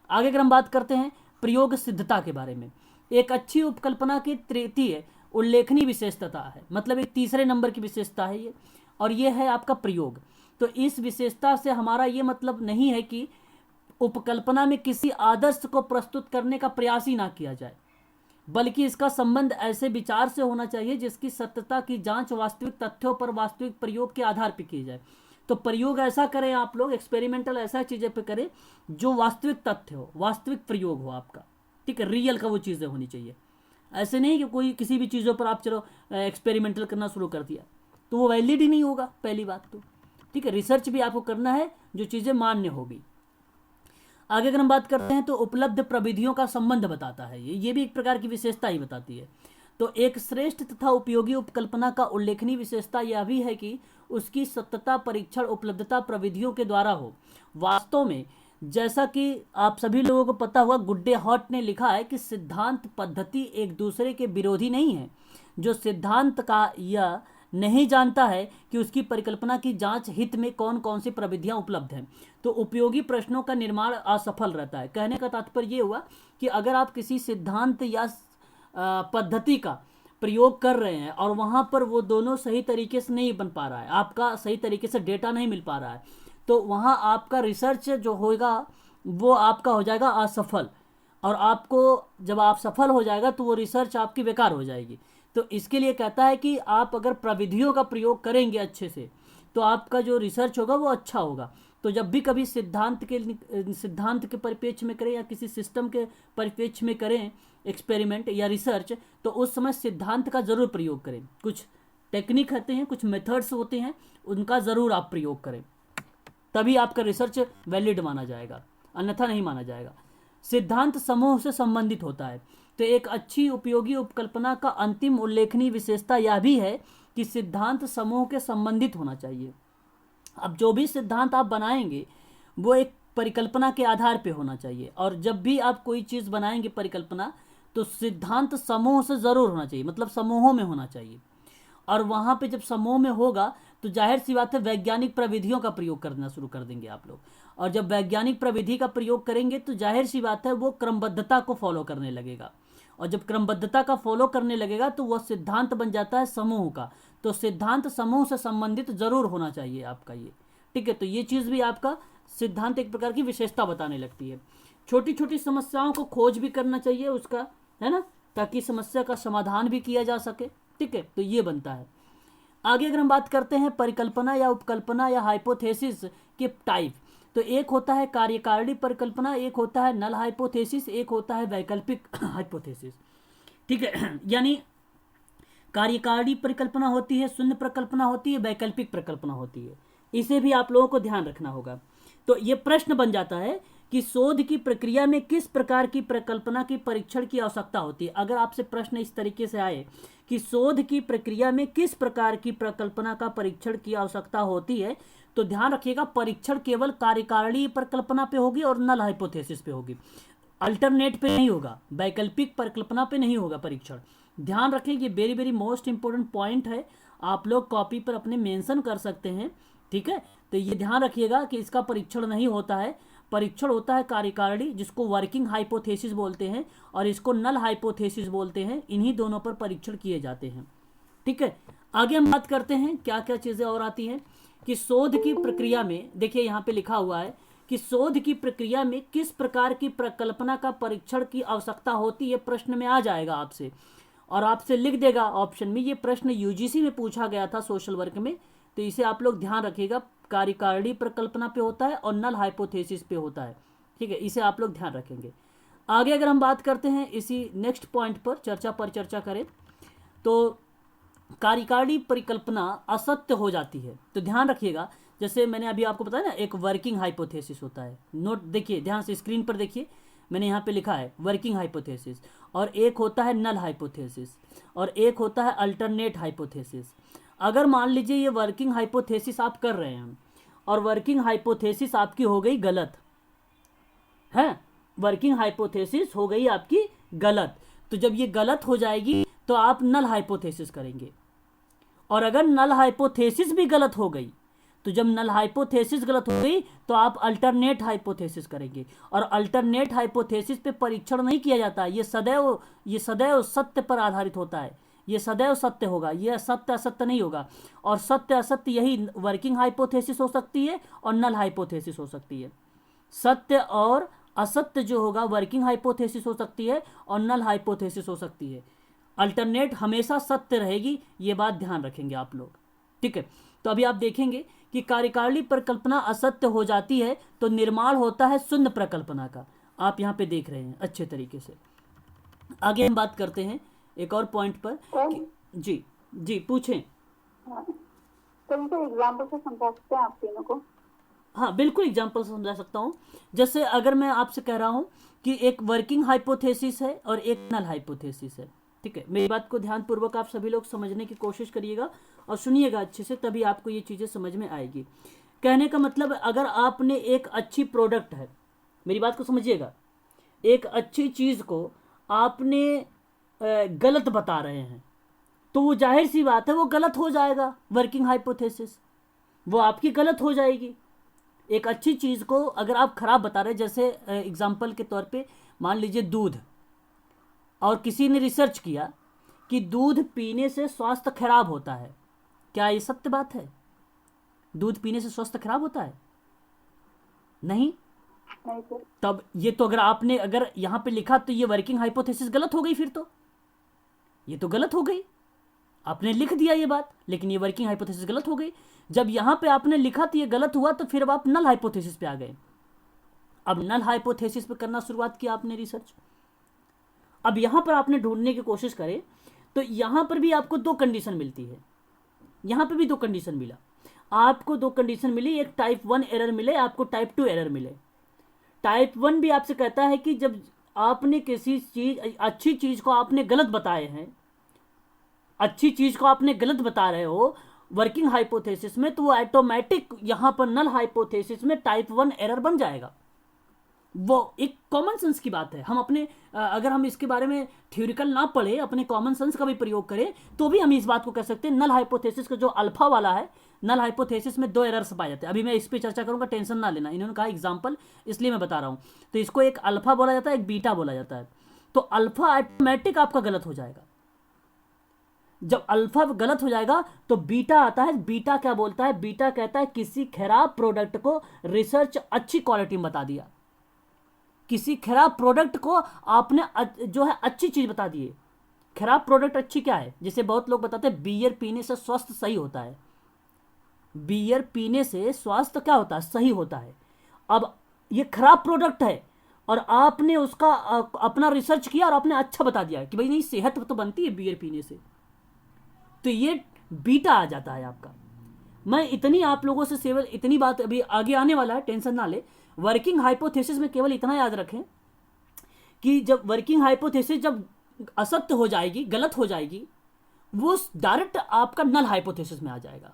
आगे अगर हम बात करते हैं प्रयोग सिद्धता के बारे में, एक अच्छी उपकल्पना की तृतीय उल्लेखनीय विशेषता है, मतलब एक तीसरे नंबर की विशेषता है ये, और ये है आपका प्रयोग। तो इस विशेषता से हमारा ये मतलब नहीं है कि उपकल्पना में किसी आदर्श को प्रस्तुत करने का प्रयास ही ना किया जाए, बल्कि इसका संबंध ऐसे विचार से होना चाहिए जिसकी सत्यता की जांच वास्तविक तथ्यों पर वास्तविक प्रयोग के आधार पर की जाए। तो प्रयोग ऐसा करें आप लोग, एक्सपेरिमेंटल ऐसा चीज़ें पे करें जो वास्तविक तथ्य हो, वास्तविक प्रयोग हो आपका, ठीक है, रियल का वो चीज़ें होनी चाहिए। ऐसे नहीं कि कोई किसी भी चीज़ों पर आप चलो एक्सपेरिमेंटल करना शुरू कर दिया तो वो वैलिड ही नहीं होगा, पहली बात तो, ठीक है। रिसर्च भी आपको करना है जो चीज़ें मान्य होगी। आगे अगर हम बात करते हैं तो उपलब्ध प्रविधियों का संबंध बताता है, ये भी एक प्रकार की विशेषता ही बताती है। तो एक श्रेष्ठ तथा उपयोगी उपकल्पना का उल्लेखनीय विशेषता यह भी है कि उसकी सत्यता परीक्षण उपलब्धता प्रविधियों के द्वारा हो। वास्तव में जैसा कि आप सभी लोगों को पता हुआ, गुड्डे हॉट ने लिखा है कि सिद्धांत पद्धति एक दूसरे के विरोधी नहीं है। जो सिद्धांत का यह नहीं जानता है कि उसकी परिकल्पना की जांच हित में कौन कौन सी प्रविधियां उपलब्ध हैं, तो उपयोगी प्रश्नों का निर्माण असफल रहता है। कहने का तात्पर्य ये हुआ कि अगर आप किसी सिद्धांत या पद्धति का प्रयोग कर रहे हैं और वहाँ पर वो दोनों सही तरीके से नहीं बन पा रहा है, आपका सही तरीके से डेटा नहीं मिल पा रहा है, तो वहाँ आपका रिसर्च जो होगा वो आपका हो जाएगा असफल, और आपको जब आप सफल हो जाएगा तो वो रिसर्च आपकी बेकार हो जाएगी। तो इसके लिए कहता है कि आप अगर प्रविधियों का प्रयोग करेंगे अच्छे से तो आपका जो रिसर्च होगा वो अच्छा होगा। तो जब भी कभी सिद्धांत के परिप्रेक्ष्य में करें या किसी सिस्टम के परिप्रेक्ष्य में करें एक्सपेरिमेंट या रिसर्च, तो उस समय सिद्धांत का ज़रूर प्रयोग करें। कुछ टेक्निक होते हैं, कुछ मेथड्स होते हैं, उनका ज़रूर आप प्रयोग करें, तभी आपका रिसर्च वैलिड माना जाएगा, अन्यथा नहीं माना जाएगा। सिद्धांत समूह से संबंधित होता है। तो एक अच्छी उपयोगी उपकल्पना का अंतिम उल्लेखनीय विशेषता यह भी है कि सिद्धांत समूह के संबंधित होना चाहिए। अब जो भी सिद्धांत आप बनाएंगे वो एक परिकल्पना के आधार पे होना चाहिए, और जब भी आप कोई चीज़ बनाएंगे परिकल्पना, तो सिद्धांत समूह से ज़रूर होना चाहिए, मतलब समूहों में होना चाहिए। और वहाँ पे जब समूह में होगा तो जाहिर सी बात है वैज्ञानिक प्रविधियों का प्रयोग करना शुरू कर देंगे आप लोग, और जब वैज्ञानिक प्रविधि का प्रयोग करेंगे तो जाहिर सी बात है वो क्रमबद्धता को फॉलो करने लगेगा, और जब क्रमबद्धता का फॉलो करने लगेगा तो वह सिद्धांत बन जाता है समूह का। तो सिद्धांत समूह से संबंधित जरूर होना चाहिए आपका ये, ठीक है। तो ये चीज़ भी आपका सिद्धांत एक प्रकार की विशेषता बताने लगती है। छोटी छोटी समस्याओं को खोज भी करना चाहिए उसका, है ना, ताकि समस्या का समाधान भी किया जा सके, ठीक है। तो ये बनता है। आगे अगर हम बात करते हैं परिकल्पना या उपकल्पना या हाइपोथेसिस के टाइप, तो एक होता है कार्यकारिणी परिकल्पना, एक होता है नल हाइपोथेसिस, एक होता है वैकल्पिक हाइपोथेसिस, ठीक है। यानी कार्यकारिणी परिकल्पना होती है, शून्य परिकल्पना होती है, वैकल्पिक परिकल्पना होती है। इसे भी आप लोगों को ध्यान रखना होगा। तो ये प्रश्न बन जाता है कि शोध की प्रक्रिया में किस प्रकार की परिकल्पना की परीक्षण की आवश्यकता होती है। अगर आपसे प्रश्न इस तरीके से आए कि शोध की प्रक्रिया में किस प्रकार की परिकल्पना का परीक्षण की आवश्यकता होती है, तो ध्यान रखिएगा परीक्षण केवल कार्यकारिणी परिकल्पना पे होगी और नल हाइपोथेसिस पे होगी, अल्टरनेट पे नहीं होगा, वैकल्पिक परिकल्पना पे नहीं होगा परीक्षण। ध्यान रखें, ये very very most important point है, आप लोग कॉपी पर अपने मेंशन कर सकते हैं, ठीक है। तो ये ध्यान रखिएगा कि इसका परीक्षण नहीं होता है, परीक्षण होता है कार्यकारिणी, जिसको वर्किंग हाइपोथेसिस बोलते हैं, और इसको नल हाइपोथेसिस बोलते हैं। इन्हीं दोनों पर परीक्षण किए जाते हैं, ठीक है। आगे हम बात करते हैं क्या क्या चीज़ें और आती हैं कि शोध की प्रक्रिया में, देखिए यहाँ पे लिखा हुआ है कि शोध की प्रक्रिया में किस प्रकार की परिकल्पना का परीक्षण की आवश्यकता होती है, प्रश्न में आ जाएगा आपसे, और आपसे लिख देगा ऑप्शन में। ये प्रश्न यूजीसी में पूछा गया था सोशल वर्क में, तो इसे आप लोग ध्यान रखिएगा, कार्यकारिणी परिकल्पना पे होता है और नल हाइपोथेसिस पे होता है, ठीक है। इसे आप लोग ध्यान रखेंगे। आगे अगर हम बात करते हैं इसी नेक्स्ट पॉइंट पर चर्चा करें, तो कार्यकारिणी परिकल्पना असत्य हो जाती है। तो ध्यान रखिएगा, जैसे मैंने अभी आपको बताया ना, एक वर्किंग हाइपोथेसिस होता है, नोट देखिए ध्यान से, स्क्रीन पर देखिए, मैंने यहाँ पे लिखा है वर्किंग हाइपोथेसिस, और एक होता है नल हाइपोथेसिस, और एक होता है अल्टरनेट हाइपोथेसिस। अगर मान लीजिए ये वर्किंग हाइपोथेसिस आप कर रहे हैं और वर्किंग हाइपोथेसिस आपकी हो गई गलत है, वर्किंग हाइपोथेसिस हो गई आपकी गलत, तो जब ये गलत हो जाएगी तो आप नल हाइपोथेसिस करेंगे, और अगर नल हाइपोथेसिस भी गलत हो गई, तो जब नल हाइपोथेसिस गलत हो गई तो आप अल्टरनेट हाइपोथेसिस करेंगे, और अल्टरनेट हाइपोथेसिस पे परीक्षण नहीं किया जाता, ये सदैव सत्य पर आधारित होता है, ये सदैव सत्य होगा, ये असत्य असत्य नहीं होगा। और सत्य असत्य यही वर्किंग हाइपोथेसिस हो सकती है और नल हाइपोथेसिस हो सकती है। सत्य और असत्य जो होगा वर्किंग हाइपोथेसिस हो सकती है और नल हाइपोथेसिस हो सकती है। अल्टरनेट हमेशा सत्य रहेगी, ये बात ध्यान रखेंगे आप लोग, ठीक है। तो अभी आप देखेंगे कि कार्यकारिणी परिकल्पना असत्य हो जाती है तो निर्माण होता है शून्य प्रकल्पना का। आप यहाँ पे देख रहे हैं अच्छे तरीके से। आगे हम बात करते हैं एक और पॉइंट पर सर, जी जी पूछें। हाँ, तो इनको एग्जाम्पल से समझा सकते हैं आप तीनों को? हाँ बिल्कुल एग्जाम्पल समझा सकता हूँ। जैसे अगर मैं आपसे कह रहा हूँ कि एक वर्किंग हाइपोथेसिस है और एक नल हाइपोथेसिस है, ठीक है। मेरी बात को ध्यानपूर्वक आप सभी लोग समझने की कोशिश करिएगा और सुनिएगा अच्छे से, तभी आपको ये चीज़ें समझ में आएगी। कहने का मतलब अगर आपने एक अच्छी प्रोडक्ट है, मेरी बात को समझिएगा, एक अच्छी चीज़ को आपने गलत बता रहे हैं तो वो जाहिर सी बात है वो गलत हो जाएगा। वर्किंग हाइपोथेसिस वो आपकी गलत हो जाएगी। एक अच्छी चीज़ को अगर आप खराब बता रहे हैं, जैसे एग्जाम्पल के तौर पे मान लीजिए दूध, और किसी ने रिसर्च किया कि दूध पीने से स्वास्थ्य खराब होता है, क्या ये सत्य बात है? दूध पीने से स्वास्थ्य खराब होता है? नहीं। नहीं सर। तब ये तो अगर यहाँ पे लिखा तो ये वर्किंग हाइपोथेसिस गलत हो गई, फिर तो ये तो गलत हो गई। आपने लिख दिया ये बात, लेकिन ये वर्किंग हाइपोथेसिस गलत हो गई। जब यहाँ पे आपने लिखा तो ये गलत हुआ, तो फिर अब आप नल हाइपोथेसिस पे आ गए। अब नल हाइपोथेसिस पे करना शुरुआत किया आपने रिसर्च। अब यहाँ पर आपने ढूंढने की कोशिश करे तो यहाँ पर भी आपको दो कंडीशन मिलती है। यहाँ पे भी दो कंडीशन मिला आपको, दो कंडीशन मिली, एक टाइप 1 एरर मिले आपको, टाइप 2 एरर मिले। टाइप 1 भी आपसे कहता है कि जब आपने किसी चीज, अच्छी चीज को आपने गलत बताए हैं, अच्छी चीज को आपने गलत बता रहे हो वर्किंग हाइपोथेसिस में, तो वो ऑटोमेटिक यहां पर नल हाइपोथेसिस में टाइप 1 एरर बन जाएगा। वो एक कॉमन सेंस की बात है। हम अपने अगर हम इसके बारे में थ्योरिकल ना पढ़े, अपने कॉमन सेंस का भी प्रयोग करें, तो भी हम इस बात को कह सकते हैं। नल हाइपोथेसिस का जो अल्फा वाला है, नल हाइपोथेसिस में दो एरर्स पाए जाते हैं। अभी मैं इस पे चर्चा करूंगा, टेंशन ना लेना। इन्होंने कहा एग्जाम्पल, इसलिए मैं बता रहा हूं। तो इसको एक अल्फा बोला जाता है, एक बीटा बोला जाता है। तो अल्फा ऑटोमेटिक आपका गलत हो जाएगा। जब अल्फा गलत हो जाएगा तो बीटा आता है। बीटा क्या बोलता है? बीटा कहता है किसी खराब प्रोडक्ट को रिसर्च अच्छी क्वालिटी में बता दिया। किसी खराब प्रोडक्ट को आपने जो है अच्छी चीज बता दी है। खराब प्रोडक्ट अच्छी क्या है? जैसे बहुत लोग बताते हैं बियर पीने से स्वास्थ्य सही होता है। बियर पीने से स्वास्थ्य क्या होता है? सही होता है। अब ये खराब प्रोडक्ट है और आपने उसका अपना रिसर्च किया और आपने अच्छा बता दिया कि भाई नहीं, सेहत तो बनती है बियर पीने से, तो ये बीटा आ जाता है आपका। मैं इतनी आप लोगों से केवल इतनी बात, अभी आगे आने वाला है, टेंशन ना ले। वर्किंग हाइपोथेसिस में केवल इतना याद रखें कि जब वर्किंग हाइपोथेसिस जब असत्य हो जाएगी, गलत हो जाएगी, वो डायरेक्ट आपका नल हाइपोथेसिस में आ जाएगा।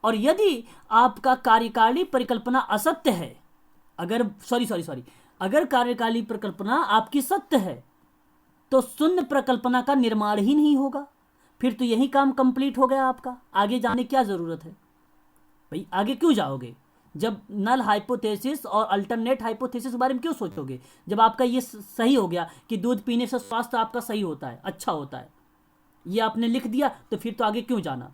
और यदि आपका कार्यकारिणी परिकल्पना असत्य है, अगर अगर कार्यकारिणी परिकल्पना आपकी सत्य है, तो शून्य प्रकल्पना का निर्माण ही नहीं होगा। फिर तो यही काम कंप्लीट हो गया आपका। आगे जाने क्या जरूरत है भाई? आगे क्यों जाओगे? जब नल हाइपोथेसिस और अल्टरनेट हाइपोथेसिस के बारे में क्यों सोचोगे? जब आपका ये सही हो गया कि दूध पीने से स्वास्थ्य आपका सही होता है, अच्छा होता है, ये आपने लिख दिया, तो फिर तो आगे क्यों जाना?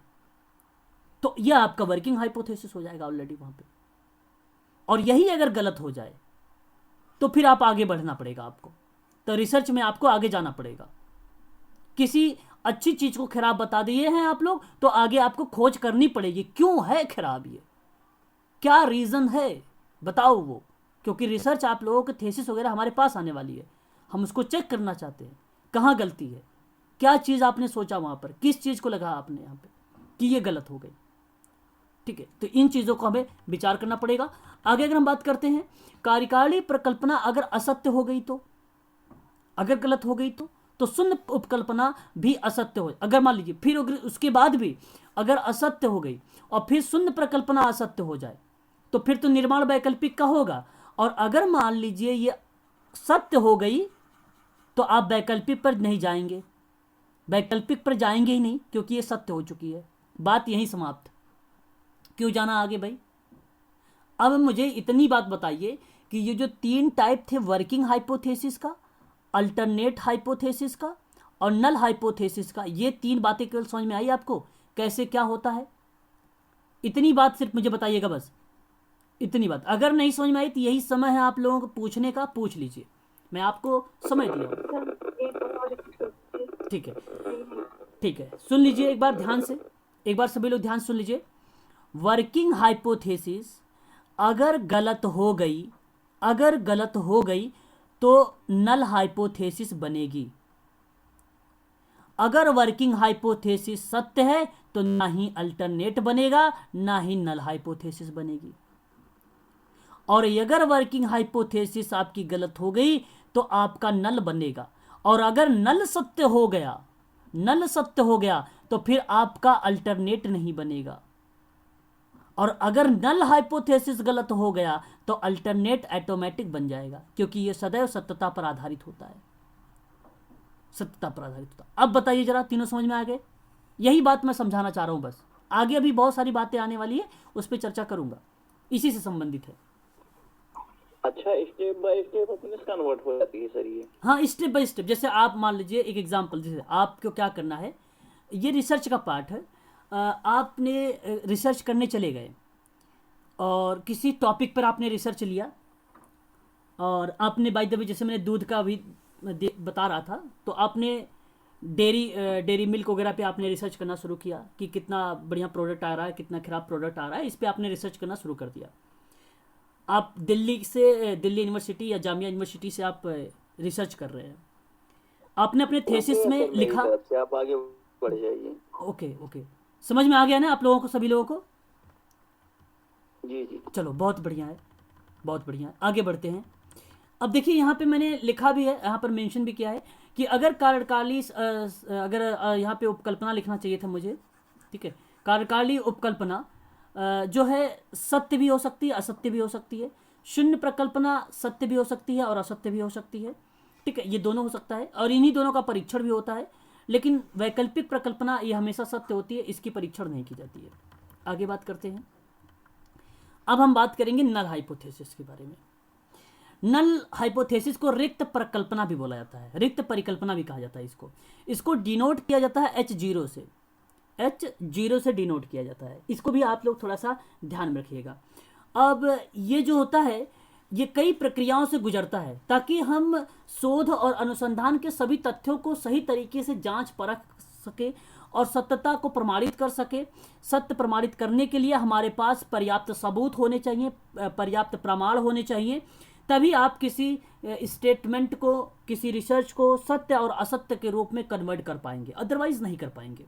तो यह आपका वर्किंग हाइपोथेसिस हो जाएगा ऑलरेडी वहां पे। और यही अगर गलत हो जाए तो फिर आप आगे बढ़ना पड़ेगा आपको। तो रिसर्च में आपको आगे जाना पड़ेगा। किसी अच्छी चीज को खराब बता दिए हैं आप लोग, तो आगे आपको खोज करनी पड़ेगी, क्यों है खराब, ये क्या रीजन है, बताओ वो। क्योंकि रिसर्च आप लोगों के थीसिस वगैरह हमारे पास आने वाली है, हम उसको चेक करना चाहते हैं कहाँ गलती है, क्या चीज आपने सोचा वहां पर, किस चीज को लगा आपने यहाँ पे कि ये गलत हो गई। ठीक है, तो इन चीजों को हमें विचार करना पड़ेगा। आगे अगर हम बात करते हैं, कार्यकारिणी प्रकल्पना अगर असत्य हो गई तो, अगर गलत हो गई तो शून्य उपकल्पना भी असत्य हो। अगर मान लीजिए फिर उसके बाद भी अगर असत्य हो गई और फिर शून्य प्रकल्पना असत्य हो जाए, तो फिर तो निर्माण वैकल्पिक का होगा। और अगर मान लीजिए ये सत्य हो गई तो आप वैकल्पिक पर नहीं जाएंगे, वैकल्पिक पर जाएंगे ही नहीं, क्योंकि ये सत्य हो चुकी है। बात यहीं समाप्त। क्यों जाना आगे भाई? अब मुझे इतनी बात बताइए कि ये जो तीन टाइप थे, वर्किंग हाइपोथेसिस का, अल्टरनेट हाइपोथेसिस का और नल हाइपोथेसिस का, ये 3 बातें केवल समझ में आई आपको कैसे क्या होता है? इतनी बात सिर्फ मुझे बताइएगा, बस इतनी बात। अगर नहीं समझ में आई तो यही समय है आप लोगों को पूछने का, पूछ लीजिए, मैं आपको समय दिया हूं। सर एक बार और repeat कर दीजिए। ठीक है, ठीक है, सुन लीजिए एक बार ध्यान से, एक बार सभी लोग ध्यान से सुन लीजिए। वर्किंग हाइपोथेसिस अगर गलत हो गई, अगर गलत हो गई तो नल हाइपोथेसिस बनेगी। अगर वर्किंग हाइपोथेसिस सत्य है तो ना ही अल्टरनेट बनेगा, ना ही नल हाइपोथेसिस बनेगी। और अगर वर्किंग हाइपोथेसिस आपकी गलत हो गई तो आपका नल बनेगा। और अगर नल सत्य हो गया, नल सत्य हो गया तो फिर आपका अल्टरनेट नहीं बनेगा। और अगर नल हाइपोथेसिस गलत हो गया तो अल्टरनेट ऑटोमेटिक बन जाएगा, क्योंकि यह सदैव सत्यता पर आधारित होता है, सत्यता पर आधारित होता है। अब बताइए जरा, तीनों समझ में आ गए? यही बात मैं समझाना चाह रहा हूं बस। आगे अभी बहुत सारी बातें आने वाली है, उस पर चर्चा करूंगा, इसी से संबंधित है। अच्छा, स्टेप बाय स्टेप अपने कन्वर्ट हो जाती है सर ये? हाँ, स्टेप बाय स्टेप। जैसे आप मान लीजिए एक एग्जांपल, जैसे आपको क्या करना है, ये रिसर्च का पार्ट है। आपने रिसर्च करने चले गए और किसी टॉपिक पर आपने रिसर्च लिया, और आपने बाय द वे, जैसे मैंने दूध का भी बता रहा था, तो आपने डेयरी मिल्क वगैरह पे आपने रिसर्च करना शुरू किया कि कितना बढ़िया प्रोडक्ट आ रहा है, कितना खराब प्रोडक्ट आ रहा है, इस पर आपने रिसर्च करना शुरू कर दिया। आप दिल्ली यूनिवर्सिटी या जामिया यूनिवर्सिटी से आप रिसर्च कर रहे हैं। आपने अपने थेसिस में मेरी लिखा, तरफ से आप आगे बढ़ जाइए। ओके ओके, समझ में आ गया ना आप लोगों को, सभी लोगों को? जी जी। चलो बहुत बढ़िया है, बहुत बढ़िया है, आगे बढ़ते हैं। अब देखिए यहाँ पे मैंने लिखा भी है, यहाँ पर मेंशन भी किया है कि अगर कार्यकाली अगर यहाँ पे उपकल्पना लिखना चाहिए था मुझे, ठीक है। कार्यकाली उपकल्पना जो है सत्य भी हो सकती है, असत्य भी हो सकती है। शून्य प्रकल्पना सत्य भी हो सकती है और असत्य भी हो सकती है, ठीक है, ये दोनों हो सकता है, और इन्हीं दोनों का परीक्षण भी होता है। लेकिन वैकल्पिक प्रकल्पना ये हमेशा सत्य होती है, इसकी परीक्षण नहीं की जाती है। आगे बात करते हैं। अब हम बात करेंगे नल हाइपोथेसिस के बारे में। नल हाइपोथेसिस को रिक्त प्रकल्पना भी बोला जाता है, रिक्त परिकल्पना भी कहा जाता है। इसको डिनोट किया जाता है H0 से, H0 से डिनोट किया जाता है। इसको भी आप लोग थोड़ा सा ध्यान में रखिएगा। अब ये जो होता है, ये कई प्रक्रियाओं से गुजरता है ताकि हम शोध और अनुसंधान के सभी तथ्यों को सही तरीके से जांच परख सके और सत्यता को प्रमाणित कर सके। सत्य प्रमाणित करने के लिए हमारे पास पर्याप्त सबूत होने चाहिए, पर्याप्त प्रमाण होने चाहिए, तभी आप किसी स्टेटमेंट को, किसी रिसर्च को सत्य और असत्य के रूप में कन्वर्ट कर पाएंगे, अदरवाइज नहीं कर पाएंगे।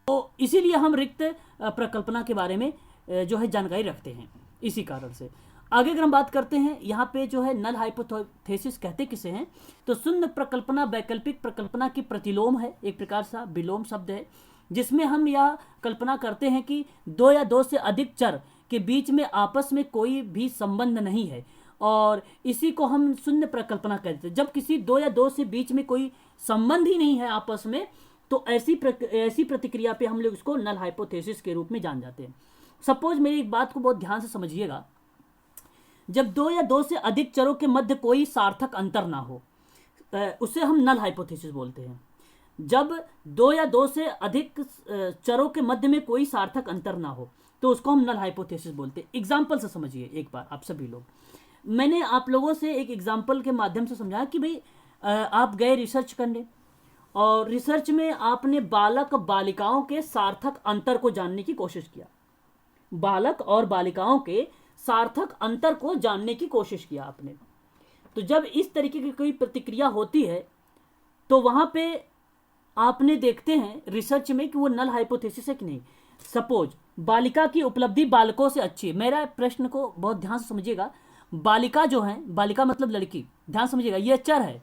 तो इसीलिए हम रिक्त प्रकल्पना के बारे में जो है जानकारी रखते हैं, इसी कारण से। आगे अगर हम बात करते हैं, यहाँ पे जो है नल हाइपोथेसिस कहते किसे हैं, तो शून्य प्रकल्पना वैकल्पिक प्रकल्पना की प्रतिलोम है, एक प्रकार सा विलोम शब्द है, जिसमें हम यह कल्पना करते हैं कि दो या दो से अधिक चर के बीच में आपस में कोई भी संबंध नहीं है, और इसी को हम शून्य प्रकल्पना कहते हैं। जब किसी दो या दो से बीच में कोई संबंध ही नहीं है आपस में, तो ऐसी प्रतिक्रिया पे हम लोग इसको नल हाइपोथेसिस के रूप में जान जाते हैं। सपोज मेरी एक बात को बहुत ध्यान से समझिएगा, जब दो या दो से अधिक चरों के मध्य कोई सार्थक अंतर ना हो, उसे हम नल हाइपोथेसिस बोलते हैं। जब दो या दो से अधिक चरों के मध्य में कोई सार्थक अंतर ना हो तो उसको हम नल हाइपोथेसिस बोलते हैं। एग्जाम्पल से समझिए एक बार आप सभी लोग। मैंने आप लोगों से एक एग्जाम्पल के माध्यम से समझाया कि भाई आप गए रिसर्च करने, और रिसर्च में आपने बालक बालिकाओं के सार्थक अंतर को जानने की कोशिश किया, बालक और बालिकाओं के सार्थक अंतर को जानने की कोशिश किया आपने। तो जब इस तरीके की कोई प्रतिक्रिया होती है तो वहां पे आपने देखते हैं रिसर्च में कि वो नल हाइपोथेसिस है कि नहीं। सपोज बालिका की उपलब्धि बालकों से अच्छी है। मेरा प्रश्न को बहुत ध्यान से समझिएगा। बालिका जो है, बालिका मतलब लड़की, ध्यान समझिएगा, ये चर है,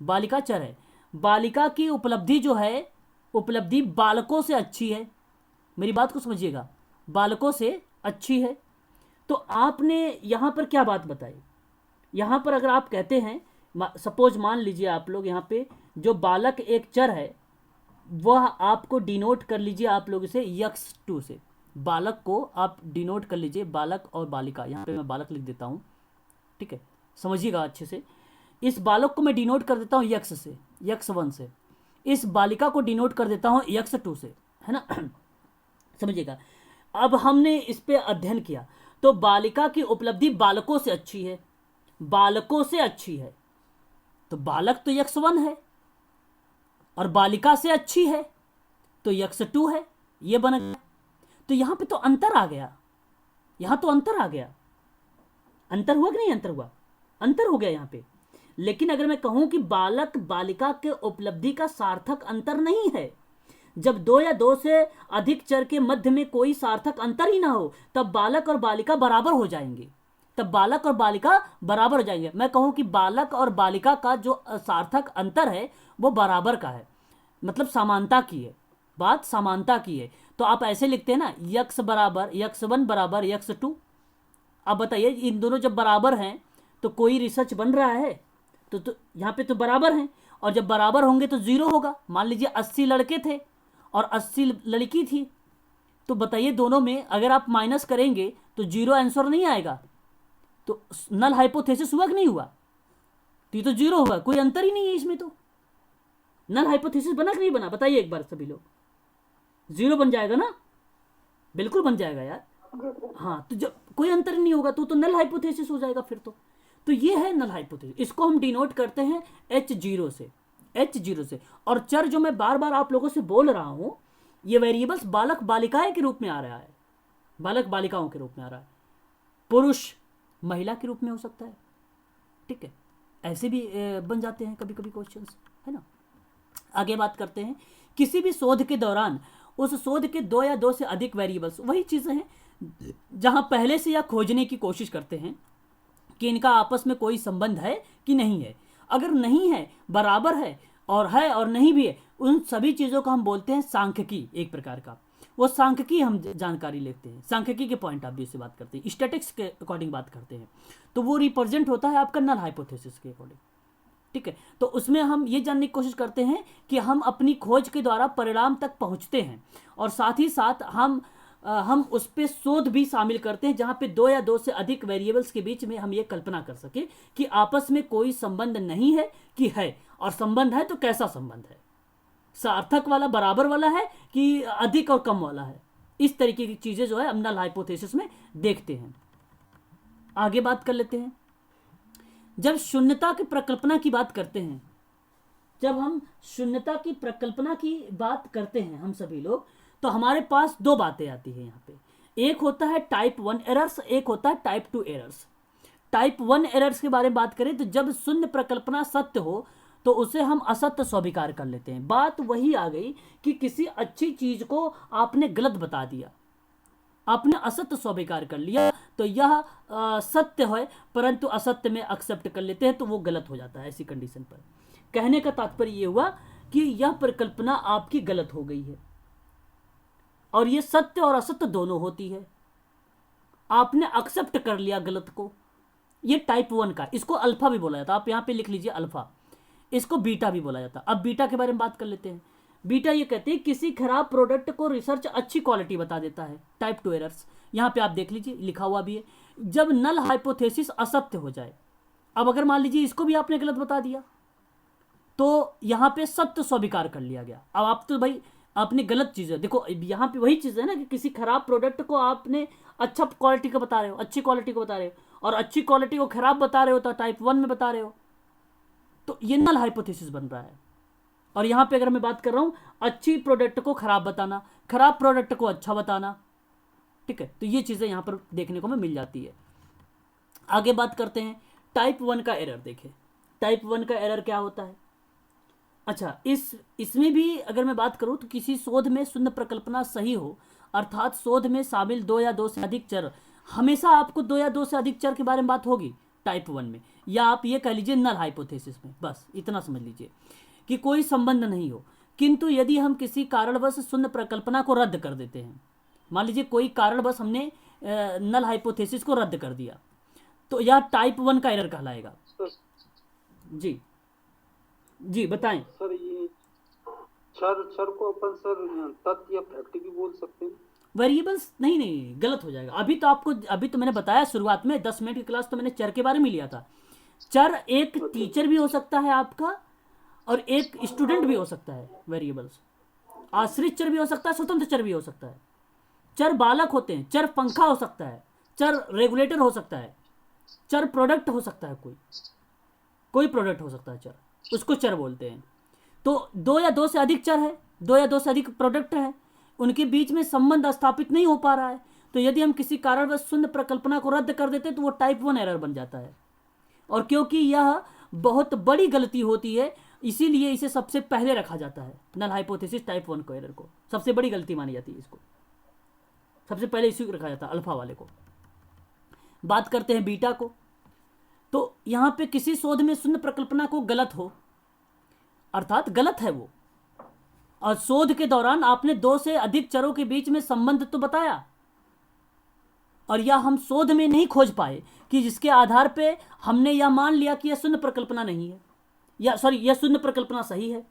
बालिका चर है। बालिका की उपलब्धि जो है, उपलब्धि बालकों से अच्छी है। मेरी बात को समझिएगा, बालकों से अच्छी है। तो आपने यहां पर क्या बात बताई, यहां पर अगर आप कहते हैं, सपोज मान लीजिए आप लोग यहाँ पे जो बालक एक चर है वह आपको डिनोट कर लीजिए आप लोग इसे x2 से। बालक को आप डिनोट कर लीजिए, बालक और बालिका, यहाँ पे मैं बालक लिख देता हूँ, ठीक है, समझिएगा अच्छे से। इस बालक को मैं डिनोट कर देता हूँ x से, x1 से। इस बालिका को डिनोट कर देता हूं x2 से, है ना। समझिएगा, अब हमने इस पे अध्ययन किया तो बालिका की उपलब्धि बालकों से अच्छी है, बालकों से अच्छी है, तो बालक तो x1 है और बालिका से अच्छी है तो x2 है, ये बन गया। तो यहां पे तो अंतर आ गया, यहां तो अंतर आ गया, अंतर हुआ कि नहीं अंतर हुआ, अंतर हो गया यहां पे। लेकिन अगर मैं कहूं कि बालक बालिका के उपलब्धि का सार्थक अंतर नहीं है, जब दो या दो से अधिक चर के मध्य में कोई सार्थक अंतर ही ना हो तब बालक और बालिका बराबर हो जाएंगे, तब बालक और बालिका बराबर हो जाएंगे। मैं कहूं कि बालक और बालिका का जो सार्थक अंतर है वो बराबर का है, मतलब समानता की है, बात समानता की है। तो आप ऐसे लिखते हैं ना, यक्स बराबर x1 बराबर x2। अब बताइए इन दोनों जब बराबर हैं तो कोई रिसर्च बन रहा है, तो यहाँ पे तो बराबर हैं, और जब बराबर होंगे तो जीरो होगा। मान लीजिए 80 लड़के थे और 80 लड़की थी, तो बताइए दोनों में अगर आप माइनस करेंगे तो जीरो आंसर नहीं आएगा, तो नल हाइपोथेसिस हुआ कि नहीं हुआ, तो ये तो जीरो होगा, कोई अंतर ही नहीं है इसमें। तो नल हाइपोथेसिस बना कि नहीं बना, बताइए एक बार सभी लोग। जीरो बन जाएगा ना, बिल्कुल बन जाएगा यार। हाँ, तो जब कोई अंतर नहीं होगा तो नल हाइपोथेसिस हो जाएगा फिर तो ये है नल हाइपोथेसिस। इसको हम डिनोट करते हैं H0 से, H0 से। और चर जो मैं बार बार आप लोगों से बोल रहा हूं, ये वेरिएबल्स बालक बालिकाएं के रूप में आ रहा है, बालक बालिकाओं के रूप में आ रहा है, पुरुष महिला के रूप में हो सकता है, ठीक है, ऐसे भी बन जाते हैं कभी कभी क्वेश्चंस, है ना। आगे बात करते हैं, किसी भी शोध के दौरान उस शोध के दो या दो से अधिक वेरिएबल्स, वही चीजें हैं जहां पहले से या खोजने की कोशिश करते हैं कि इनका आपस में कोई संबंध है कि नहीं है। अगर नहीं है, बराबर है और नहीं भी है, उन सभी चीजों को हम बोलते हैं सांख्यिकी, एक प्रकार का वो सांख्यिकी हम जानकारी लेते हैं, सांख्यिकी के पॉइंट ऑफ व्यू से बात करते हैं, स्टैटिक्स के अकॉर्डिंग बात करते हैं, तो वो रिप्रेजेंट होता है आपका नल हाइपोथेसिस के अकॉर्डिंग, ठीक है। तो उसमें हम ये जानने की कोशिश करते हैं कि हम अपनी खोज के द्वारा परिणाम तक पहुंचते हैं, और साथ ही साथ हम उस पर शोध भी शामिल करते हैं जहां पे दो या दो से अधिक वेरिएबल्स के बीच में हम ये कल्पना कर सके कि आपस में कोई संबंध नहीं है कि है, और संबंध है तो कैसा संबंध है, सार्थक वाला, बराबर वाला है कि अधिक और कम वाला है। इस तरीके की चीजें जो है हम नल हाइपोथेसिस में देखते हैं। आगे बात कर लेते हैं, जब शून्यता की प्रकल्पना की बात करते हैं, जब हम शून्यता की प्रकल्पना की बात करते हैं हम सभी लोग, तो हमारे पास दो बातें आती है यहाँ पे। एक होता है टाइप 1 एरर्स, एक होता है टाइप 2 एरर्स। टाइप 1 एरर्स के बारे में बात करें तो जब शून्य प्रकल्पना सत्य हो तो उसे हम असत्य स्वीकार कर लेते हैं। बात वही आ गई कि किसी अच्छी चीज को आपने गलत बता दिया, आपने असत्य स्वीकार कर लिया, तो यह सत्य है परंतु असत्य में एक्सेप्ट कर लेते हैं, तो वो गलत हो जाता है ऐसी कंडीशन पर। कहने का तात्पर्य यह हुआ कि यह परिकल्पना आपकी गलत हो गई है, और यह सत्य और असत्य दोनों होती है, आपने एक्सेप्ट कर लिया गलत को। यह टाइप 1 का, इसको अल्फा भी बोला जाता है, आप यहां पे लिख लीजिए अल्फा, इसको बीटा भी बोला जाता है। अब बीटा के बारे में बात कर लेते हैं। बीटा ये कहते हैं किसी खराब प्रोडक्ट को रिसर्च अच्छी क्वालिटी बता देता है, टाइप 2 एरर्स। यहां पे आप देख लीजिए लिखा हुआ भी है, जब नल हाइपोथेसिस असत्य हो जाए। अब अगर मान लीजिए इसको भी आपने गलत बता दिया तो यहां पे सत्य स्वीकार कर लिया गया। अब आप तो भाई आपने गलत चीज है, देखो यहां पे वही चीज है ना कि किसी खराब प्रोडक्ट को आपने अच्छा क्वालिटी का बता रहे हो, अच्छी क्वालिटी को बता रहे हो, और अच्छी क्वालिटी को खराब बता रहे हो तो टाइप 1 में बता रहे हो, तो ये नल हाइपोथेसिस बन रहा है। और यहां पे अगर मैं बात कर रहा हूं अच्छी प्रोडक्ट को खराब बताना, खराब प्रोडक्ट को अच्छा बताना, ठीक है, तो ये चीजें यहां पर देखने को मिल जाती है। आगे बात करते हैं टाइप 1 का एरर। देखें टाइप 1 का एरर क्या होता है। अच्छा, इसमें भी अगर मैं बात करूं तो किसी शोध में शून्य प्रकल्पना सही हो, अर्थात शोध में शामिल दो या दो से अधिक चर, हमेशा आपको दो या दो से अधिक चर के बारे में बात होगी टाइप 1 में, या आप ये कह लीजिए नल हाइपोथेसिस में, बस इतना समझ लीजिए कि कोई संबंध नहीं हो। किंतु यदि हम किसी कारणवश शून्य प्रकल्पना को रद्द कर देते हैं, मान लीजिए कोई कारणवश हमने नल हाइपोथेसिस को रद्द कर दिया, तो यह टाइप 1 का एरर कहलाएगा। जी जी बताएं सर। ये चर को अपन सर तथ्य या फैक्ट भी बोल सकते हैं। वेरिएबल्स नहीं गलत हो जाएगा। अभी तो मैंने बताया शुरुआत में 10 मिनट की क्लास तो मैंने चर के बारे में लिया था। चर एक टीचर भी हो सकता है आपका, और एक स्टूडेंट भी हो सकता है। वेरिएबल्स आश्रित चर भी हो सकता है, स्वतंत्र चर भी हो सकता है। चर बालक होते हैं, चर पंखा हो सकता है, चर रेगुलेटर हो सकता है, चर प्रोडक्ट हो सकता है, कोई प्रोडक्ट हो सकता है चर, उसको चर बोलते हैं। तो दो या दो से अधिक चर है, दो या दो से अधिक प्रोडक्ट है, उनके बीच में संबंध स्थापित नहीं हो पा रहा है, तो यदि हम किसी कारणवश शून्य प्रकल्पना को रद्द कर देते तो वो टाइप 1 एरर बन जाता है। और क्योंकि यह बहुत बड़ी गलती होती है इसीलिए इसे सबसे पहले रखा जाता है। नल हाइपोथेसिस टाइप 1 को एरर को सबसे बड़ी गलती मानी जाती है, इसको सबसे पहले इसी को रखा जाता है, अल्फा वाले को। बात करते हैं बीटा को। तो यहां पे किसी शोध में शून्य प्रकल्पना को गलत हो, अर्थात गलत है वो, और शोध के दौरान आपने दो से अधिक चरों के बीच में संबंध तो बताया, और यह हम शोध में नहीं खोज पाए कि जिसके आधार पे हमने यह मान लिया कि यह शून्य प्रकल्पना नहीं है, या सॉरी यह शून्य प्रकल्पना सही है।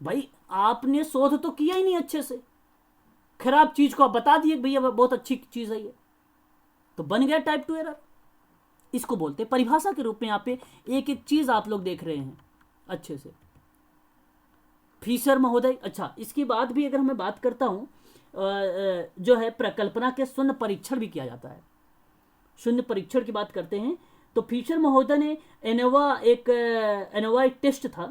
भाई आपने शोध तो किया ही नहीं अच्छे से, खराब चीज को आप बता दिए भैया बहुत अच्छी चीज है ये, तो बन गया टाइप 2 एरर। इसको बोलते हैं परिभाषा के रूप में। यहाँ पे एक एक चीज आप लोग देख रहे हैं अच्छे से। फीशर महोदय, अच्छा इसकी बात भी अगर मैं बात करता हूं, जो है प्रकल्पना के शून्य परीक्षण भी किया जाता है। शून्य परीक्षण की बात करते हैं तो फीशर महोदय ने एनोवा एक टेस्ट था,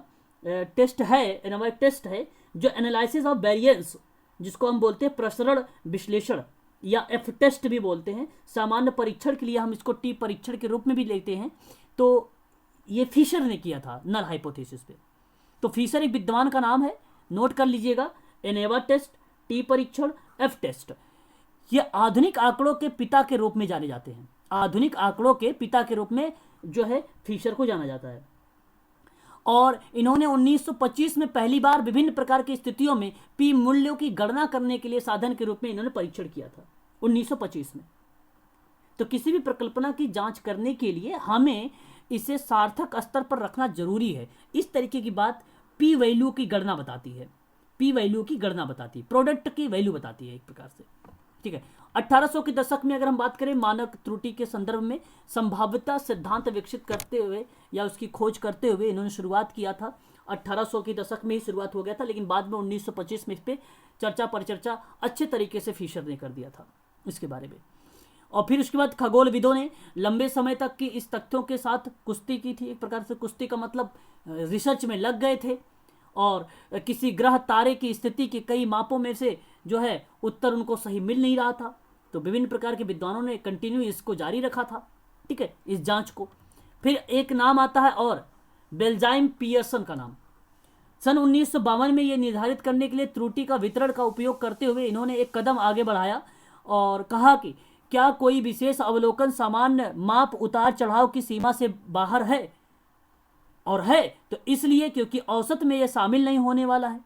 एनोवा एक टेस्ट है जो एनालिसिस ऑफ वेरिएंस, जिसको हम बोलते हैं प्रसरण विश्लेषण या एफ टेस्ट भी बोलते हैं। सामान्य परीक्षण के लिए हम इसको टी परीक्षण के रूप में भी लेते हैं। तो ये फीशर ने किया था नल हाइपोथेसिस पे। तो फीशर एक विद्वान का नाम है, नोट कर लीजिएगा। एनेवा टेस्ट, टी परीक्षण, एफ टेस्ट, ये आधुनिक आंकड़ों के पिता के रूप में जाने जाते हैं। आधुनिक आंकड़ों के पिता के रूप में जो है फीशर को जाना जाता है। और इन्होंने 1925 में पहली बार विभिन्न प्रकार की स्थितियों में पी मूल्यों की गणना करने के लिए साधन के रूप में इन्होंने परीक्षण किया था 1925 में। तो किसी भी प्रकल्पना की जांच करने के लिए हमें इसे सार्थक स्तर पर रखना जरूरी है। इस तरीके की बात पी वैल्यू की गणना बताती है, पी वैल्यू की गणना बताती है, प्रोडक्ट की वैल्यू बताती है एक प्रकार से, ठीक है। 1800 के दशक में अगर हम बात करें मानक त्रुटि के संदर्भ में संभाव्यता सिद्धांत विकसित करते हुए या उसकी खोज करते हुए इन्होंने शुरुआत किया था। 1800 के दशक में ही शुरुआत हो गया था, लेकिन बाद में 1925 में इस पर चर्चा परिचर्चा अच्छे तरीके से फिशर ने कर दिया था इसके बारे में। और फिर उसके बाद खगोलविदों ने लंबे समय तक की इस तथ्यों के साथ कुश्ती की थी। एक प्रकार से कुश्ती का मतलब रिसर्च में लग गए थे और किसी ग्रह तारे की स्थिति के कई मापों में से जो है उत्तर उनको सही मिल नहीं रहा था। तो विभिन्न प्रकार के विद्वानों ने कंटिन्यू इसको जारी रखा था, ठीक है, इस जांच को। फिर एक नाम आता है और बेल्जाइम पियर्सन का नाम। सन 1952 में यह निर्धारित करने के लिए त्रुटि का वितरण का उपयोग करते हुए इन्होंने एक कदम आगे बढ़ाया और कहा कि क्या कोई विशेष अवलोकन सामान्य माप उतार चढ़ाव की सीमा से बाहर है, और है तो इसलिए क्योंकि औसत में यह शामिल नहीं होने वाला है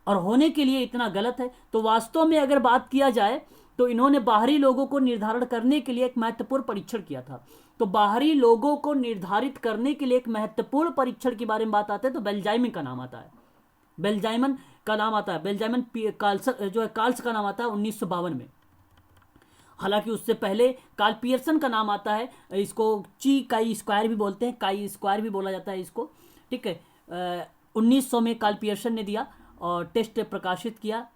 और होने के लिए इतना गलत है। तो वास्तव में अगर बात किया जाए तो इन्होंने बाहरी लोगों को निर्धारण करने के लिए एक महत्वपूर्ण परीक्षण किया था। तो बाहरी लोगों को निर्धारित करने के लिए एक महत्वपूर्ण परीक्षण के बारे में बात आते हैं तो बेल्जाइमन का नाम आता है, बेल्जाइमन का नाम आता है, बेल्जाइमन जो है कार्ल्स का नाम आता है 1952 में। हालांकि उससे पहले कार्ल पियर्सन का नाम आता है। इसको ची काई स्क्वायर भी बोलते हैं, काई स्क्वायर भी बोला जाता है इसको, ठीक है। 1900 में कार्ल पियर्सन ने दिया और टेस्ट प्रकाशित किया,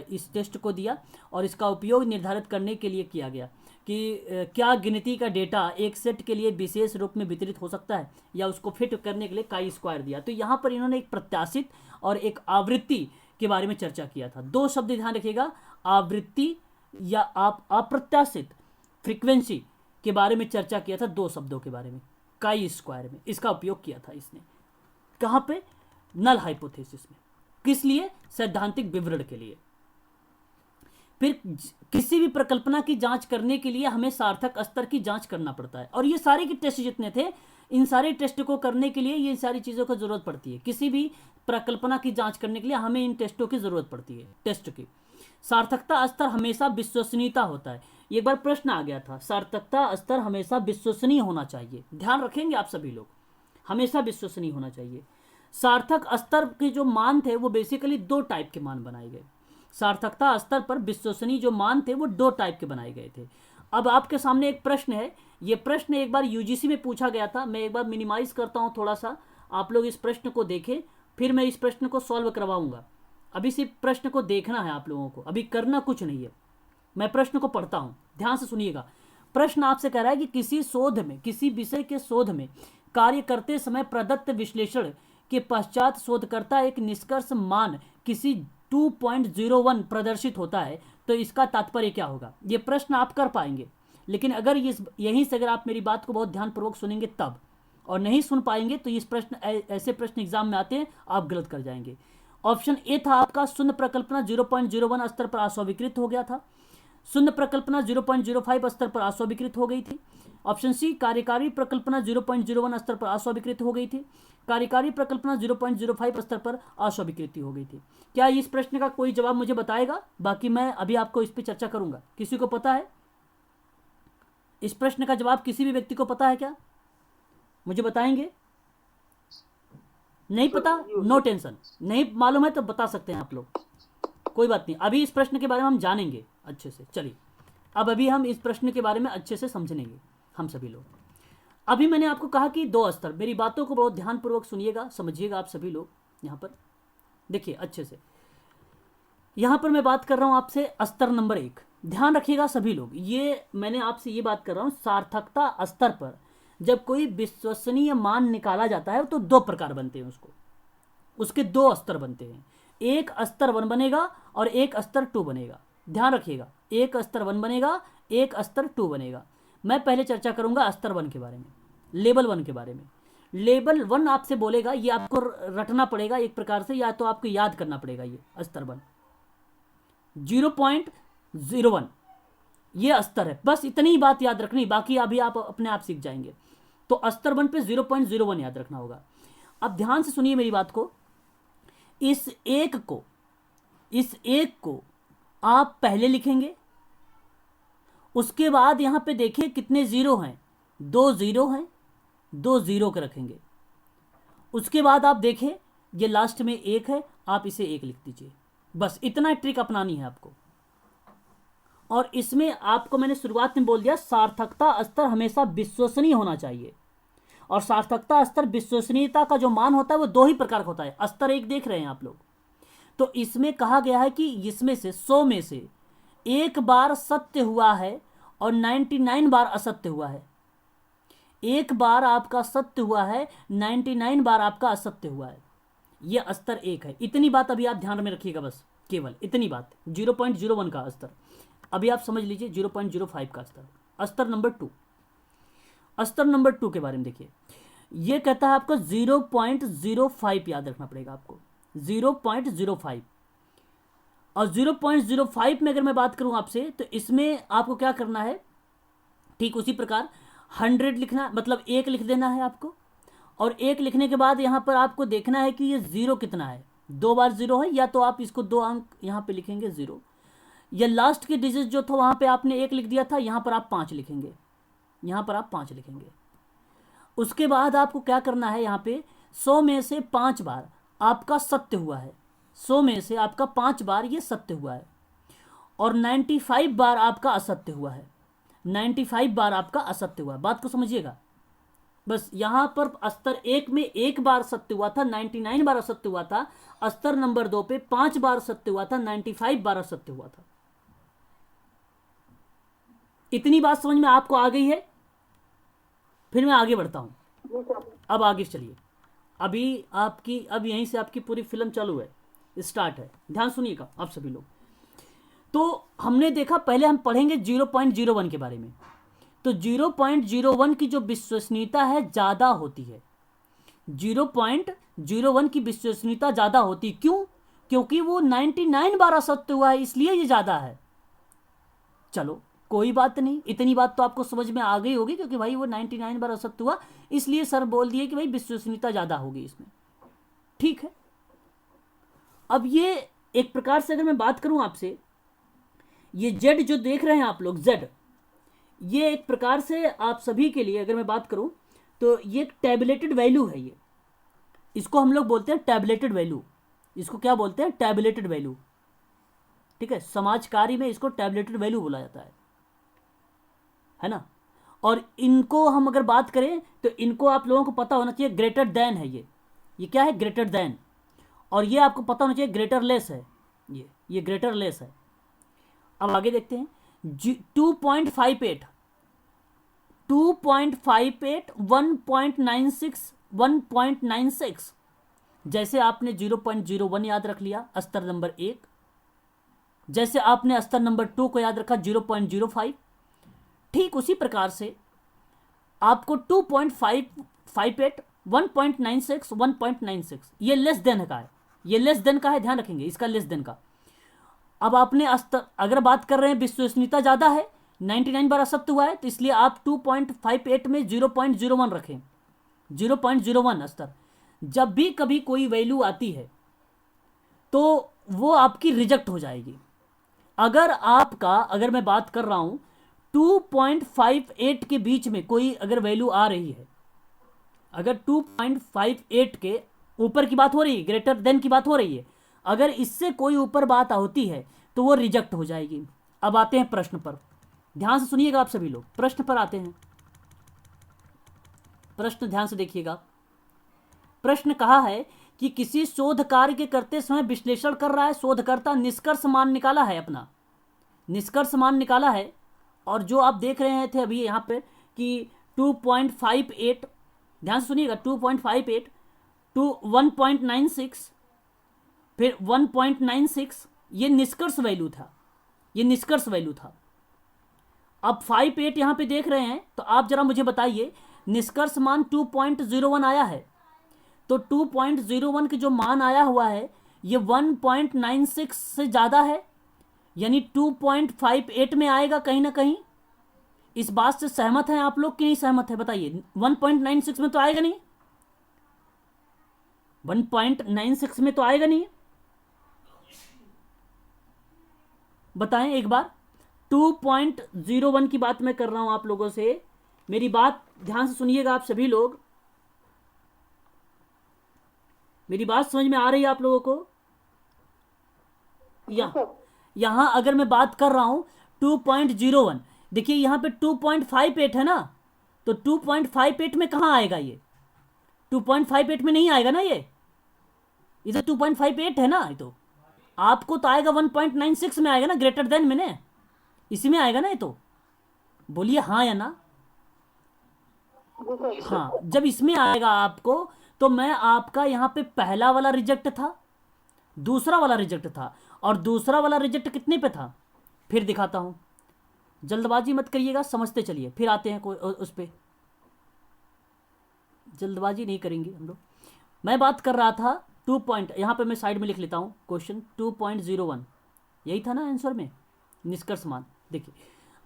इस टेस्ट को दिया और इसका उपयोग निर्धारित करने के लिए किया गया कि क्या गिनती का डेटा एक सेट के लिए विशेष रूप में वितरित हो सकता है, या उसको फिट करने के लिए काई स्क्वायर दिया। तो यहाँ पर इन्होंने एक प्रत्याशित और एक आवृत्ति के बारे में चर्चा किया था। दो शब्द ध्यान रखिएगा, आवृत्ति या आप अप्रत्याशित फ्रीक्वेंसी के बारे में चर्चा किया था, दो शब्दों के बारे में काई स्क्वायर में इसका उपयोग किया था इसने। कहाँ पे? नल हाइपोथेसिस में। किस लिए? सैद्धांतिक विवरण के लिए। फिर किसी भी प्रकल्पना की जांच करने के लिए हमें सार्थक स्तर की जांच करना पड़ता है, और ये सारे के टेस्ट जितने थे इन सारे टेस्ट को करने के लिए ये सारी चीज़ों की जरूरत पड़ती है। किसी भी प्रकल्पना की जांच करने के लिए हमें इन टेस्टों की जरूरत पड़ती है। टेस्ट की सार्थकता स्तर हमेशा विश्वसनीयता होता है। एक बार प्रश्न आ गया था, सार्थकता स्तर हमेशा विश्वसनीय होना चाहिए। ध्यान रखेंगे आप सभी लोग, हमेशा विश्वसनीय होना चाहिए। सार्थक स्तर के जो मान थे वो बेसिकली दो टाइप के मान बनाए गए। सार्थकता स्तर पर विश्वसनीय जो मान थे वो दो टाइप के बनाए गए थे। अब आपके सामने एक प्रश्न है, ये प्रश्न एक बार यूजीसी में पूछा गया था। मैं एक बार मिनिमाइज करता हूँ थोड़ा सा, आप लोग इस प्रश्न को देखें, फिर मैं इस प्रश्न को सॉल्व करवाऊंगा। अभी सिर्फ प्रश्न को देखना है आप लोगों को, अभी करना कुछ नहीं है। मैं प्रश्न को पढ़ता हूँ, ध्यान से सुनिएगा। प्रश्न आपसे कह रहा है कि किसी शोध में, किसी विषय के शोध में कार्य करते समय प्रदत्त विश्लेषण के पश्चात शोधकर्ता एक निष्कर्ष मान किसी 2.01 प्रदर्शित होता है, तो इसका तात्पर्य क्या होगा। ये प्रश्न आप कर पाएंगे, लेकिन अगर यहीं से अगर आप मेरी बात को बहुत ध्यानपूर्वक सुनेंगे तब, और नहीं सुन पाएंगे तो इस प्रश्न ऐसे प्रश्न एग्जाम में आते हैं, आप गलत कर जाएंगे। ऑप्शन ए था आपका शून्य प्रकल्पना 0.01 स्तर पर अस्वीकृत हो गया था। शून्य प्रकल्पना 0.05 स्तर पर अस्वीकृत हो गई थी। ऑप्शन सी कार्यकारी प्रकल्पना 0.01 स्तर पर अस्वीकृत हो गई थी। कार्यकारी प्रकल्पना 0.05 स्तर पर अस्वीकृति हो गई थी। क्या इस प्रश्न का कोई जवाब मुझे बताएगा? बाकी मैं अभी आपको इस पर चर्चा करूंगा। किसी को पता है इस प्रश्न का जवाब? किसी भी व्यक्ति को पता है क्या? मुझे बताएंगे? नहीं पता, नो टेंशन। नहीं मालूम है तो बता सकते हैं आप लोग, कोई बात नहीं। अभी इस प्रश्न के बारे में हम जानेंगे अच्छे से। चलिए अब अभी हम इस प्रश्न के बारे में अच्छे से समझेंगे हम सभी लोग। अभी मैंने आपको कहा कि 2 स्तर, मेरी बातों को बहुत ध्यानपूर्वक सुनिएगा, समझिएगा आप सभी लोग। यहाँ पर देखिए अच्छे से, यहाँ पर मैं बात कर रहा हूँ आपसे स्तर नंबर 1। ध्यान रखिएगा सभी लोग, ये मैंने आपसे ये बात कर रहा हूँ सार्थकता स्तर पर जब कोई विश्वसनीय मान निकाला जाता है तो 2 प्रकार बनते हैं, उसके 2 स्तर बनते हैं। एक स्तर 1 बनेगा और एक स्तर 2 बनेगा। ध्यान रखिएगा, एक स्तर 1 बनेगा, एक स्तर 2 बनेगा। मैं पहले चर्चा करूंगा स्तर 1 के बारे में, लेवल 1 के बारे में। लेवल 1 आपसे बोलेगा, ये आपको रटना पड़ेगा एक प्रकार से, या तो आपको याद करना पड़ेगा। ये स्तर 1 0.01 ये स्तर है, बस इतनी ही बात याद रखनी, बाकी अभी आप अपने आप सीख जाएंगे। तो स्तर 1 पे 0.01 याद रखना होगा। अब ध्यान से सुनिए मेरी बात को। इस एक को आप पहले लिखेंगे, उसके बाद यहां पे देखिए कितने जीरो हैं, 2 जीरो हैं, 2 जीरो के रखेंगे। उसके बाद आप देखें ये लास्ट में 1 है, आप इसे 1 लिख दीजिए। बस इतना ट्रिक अपनानी है आपको। और इसमें आपको मैंने शुरुआत में बोल दिया सार्थकता स्तर हमेशा विश्वसनीय होना चाहिए। और सार्थकता स्तर विश्वसनीयता का जो मान होता है वो 2 ही प्रकार का होता है। स्तर 1 देख रहे हैं आप लोग, तो इसमें कहा गया है कि इसमें से 100 में से 1 बार सत्य हुआ है और 99 बार असत्य हुआ है। 1 बार आपका सत्य हुआ है, 99 बार आपका असत्य हुआ है। यह स्तर 1 है। इतनी बात अभी आप ध्यान में रखिएगा, बस केवल इतनी बात। 0.01 का स्तर अभी आप समझ लीजिए, 0.05 का स्तर। स्तर नंबर 2, स्तर नंबर 2 के बारे में देखिए। यह कहता है आपको 0.05 याद रखना पड़ेगा आपको, 0.05। और 0.05 में अगर मैं बात करूं आपसे, तो इसमें आपको क्या करना है, ठीक उसी प्रकार 100 लिखना, मतलब 1 लिख देना है आपको। और 1 लिखने के बाद यहां पर आपको देखना है कि ये 0 कितना है। 2 बार 0 है, या तो आप इसको 2 अंक यहां पे लिखेंगे 0, या लास्ट के डिजिट जो था वहां पे आपने 1 लिख दिया था, यहां पर आप 5 लिखेंगे, यहां पर आप 5 लिखेंगे। उसके बाद आपको क्या करना है, यहां पे 100 में से 5 बार आपका सत्य हुआ है, 100 में से आपका 5 बार ये सत्य हुआ है, और 95 बार आपका असत्य हुआ है। 95 बार आपका असत्य हुआ है। बात को समझिएगा, बस यहां पर स्तर 1 में 1 बार सत्य हुआ था, 99 बार असत्य हुआ था। स्तर नंबर 2 पे 5 बार सत्य हुआ था, 95 बार असत्य हुआ था। इतनी बात समझ में आपको आ गई है? फिर मैं आगे बढ़ता हूं। अब आगे चलिए, अब यहीं से आपकी पूरी फिल्म चालू है, स्टार्ट है। ध्यान सुनिएगा आप सभी लोग। तो हमने देखा, पहले हम पढ़ेंगे 0.01 के बारे में। तो 0.01 की जो विश्वसनीयता है ज्यादा होती है, 0.01 की विश्वसनीयता ज्यादा होती। क्यों? क्योंकि वो 99 बार असत्य हुआ है, इसलिए ये ज्यादा है। चलो कोई बात नहीं, इतनी बात तो आपको समझ में आ गई होगी, क्योंकि भाई वो 99 बार असत्य हुआ, इसलिए सर बोल दिए कि भाई विश्वसनीयता ज्यादा होगी इसमें। ठीक है, अब ये एक प्रकार से अगर मैं बात करूं आपसे, ये जेड जो देख रहे हैं आप लोग, जेड, ये एक प्रकार से आप सभी के लिए अगर मैं बात करूं तो ये एक टैबुलेटेड वैल्यू है। ये इसको हम लोग बोलते हैं टैबुलेटेड वैल्यू। इसको क्या बोलते हैं? Tabulated value. ठीक है, समाज कार्य में इसको टैबुलेटेड वैल्यू बोला जाता है। है ना। और इनको हम अगर बात करें तो इनको आप लोगों को पता होना चाहिए ग्रेटर देन है ये क्या है, ग्रेटर देन। और ये आपको पता होना चाहिए ग्रेटर लेस है, ये ग्रेटर लेस है। अब आगे देखते हैं 2.58 1.96 1.96। जैसे आपने 0.01 याद रख लिया स्तर नंबर 1, जैसे आपने स्तर नंबर 2 को याद रखा 0.05, ठीक उसी प्रकार से आपको 2.58 1.96 1.96 ये लेस देन का है, ये लेस देन का है, ध्यान रखेंगे इसका लेस देन का। अब आपने स्तर अगर बात कर रहे हैं विश्वसनीयता ज़्यादा है, 99 बार असत्य हुआ है, तो इसलिए आप 2.58 में 0.01 रखें, 0.01 स्तर। जब भी कभी कोई वैल्यू आती है तो वो आपकी रिजेक्ट हो जाएगी। अगर मैं बात कर रहा हूं 2.58 के बीच में कोई अगर वैल्यू आ रही है, अगर 2.58 के ऊपर की बात हो रही है, ग्रेटर देन की बात हो रही है, अगर इससे कोई ऊपर बात होती है तो वो रिजेक्ट हो जाएगी। अब आते हैं प्रश्न पर, ध्यान से सुनिएगा आप सभी लोग, प्रश्न पर आते हैं। प्रश्न ध्यान से देखिएगा। प्रश्न कहा है कि किसी शोध कार्य के करते समय विश्लेषण कर रहा है शोधकर्ता, निष्कर्ष मान निकाला है, अपना निष्कर्ष मान निकाला है। और जो आप देख रहे थे अभी यहाँ पे कि 2.58, ध्यान से सुनिएगा, 2.58 टू 1.96 फिर 1.96, ये निष्कर्ष वैल्यू था, ये निष्कर्ष वैल्यू था। अब 58 यहाँ पे देख रहे हैं, तो आप जरा मुझे बताइए निष्कर्ष मान 2.01 आया है, तो 2.01 के जो मान आया हुआ है ये 1.96 से ज़्यादा है, यानी 2.58 में आएगा कहीं ना कहीं। इस बात से सहमत हैं आप लोग कि नहीं सहमत है, बताइए। 1.96 में तो आएगा नहीं, 1.96 में तो आएगा नहीं, बताएं एक बार। 2.01 की बात मैं कर रहा हूं आप लोगों से, मेरी बात ध्यान से सुनिएगा आप सभी लोग, मेरी बात समझ में आ रही है आप लोगों को। यहां अगर मैं बात कर रहा हूं 2.01, देखिए यहां पे 2.58 है ना, तो 2.58 में कहां आएगा ये, 2.58 में नहीं आएगा ना, ये इधर 2.58 है ना, ये तो आपको तो आएगा 1.96 में आएगा ना, ग्रेटर देन में ना, इसी में आएगा ना ये तो, बोलिए हाँ या ना। हाँ, जब इसमें आएगा आपको तो मैं आपका यहाँ पे पहला वाला रिजेक्ट था, दूसरा वाला रिजेक्ट था, और दूसरा वाला रिजेक्ट कितने पे था, फिर दिखाता हूं, जल्दबाजी मत करिएगा, समझते चलिए, फिर आते हैं कोई उस पे, जल्दबाजी नहीं करेंगे हम लोग। मैं बात कर रहा था 2 पॉइंट, यहाँ पे मैं साइड में लिख लेता हूँ क्वेश्चन 2.01, यही था ना आंसर में, निष्कर्ष मान। देखिए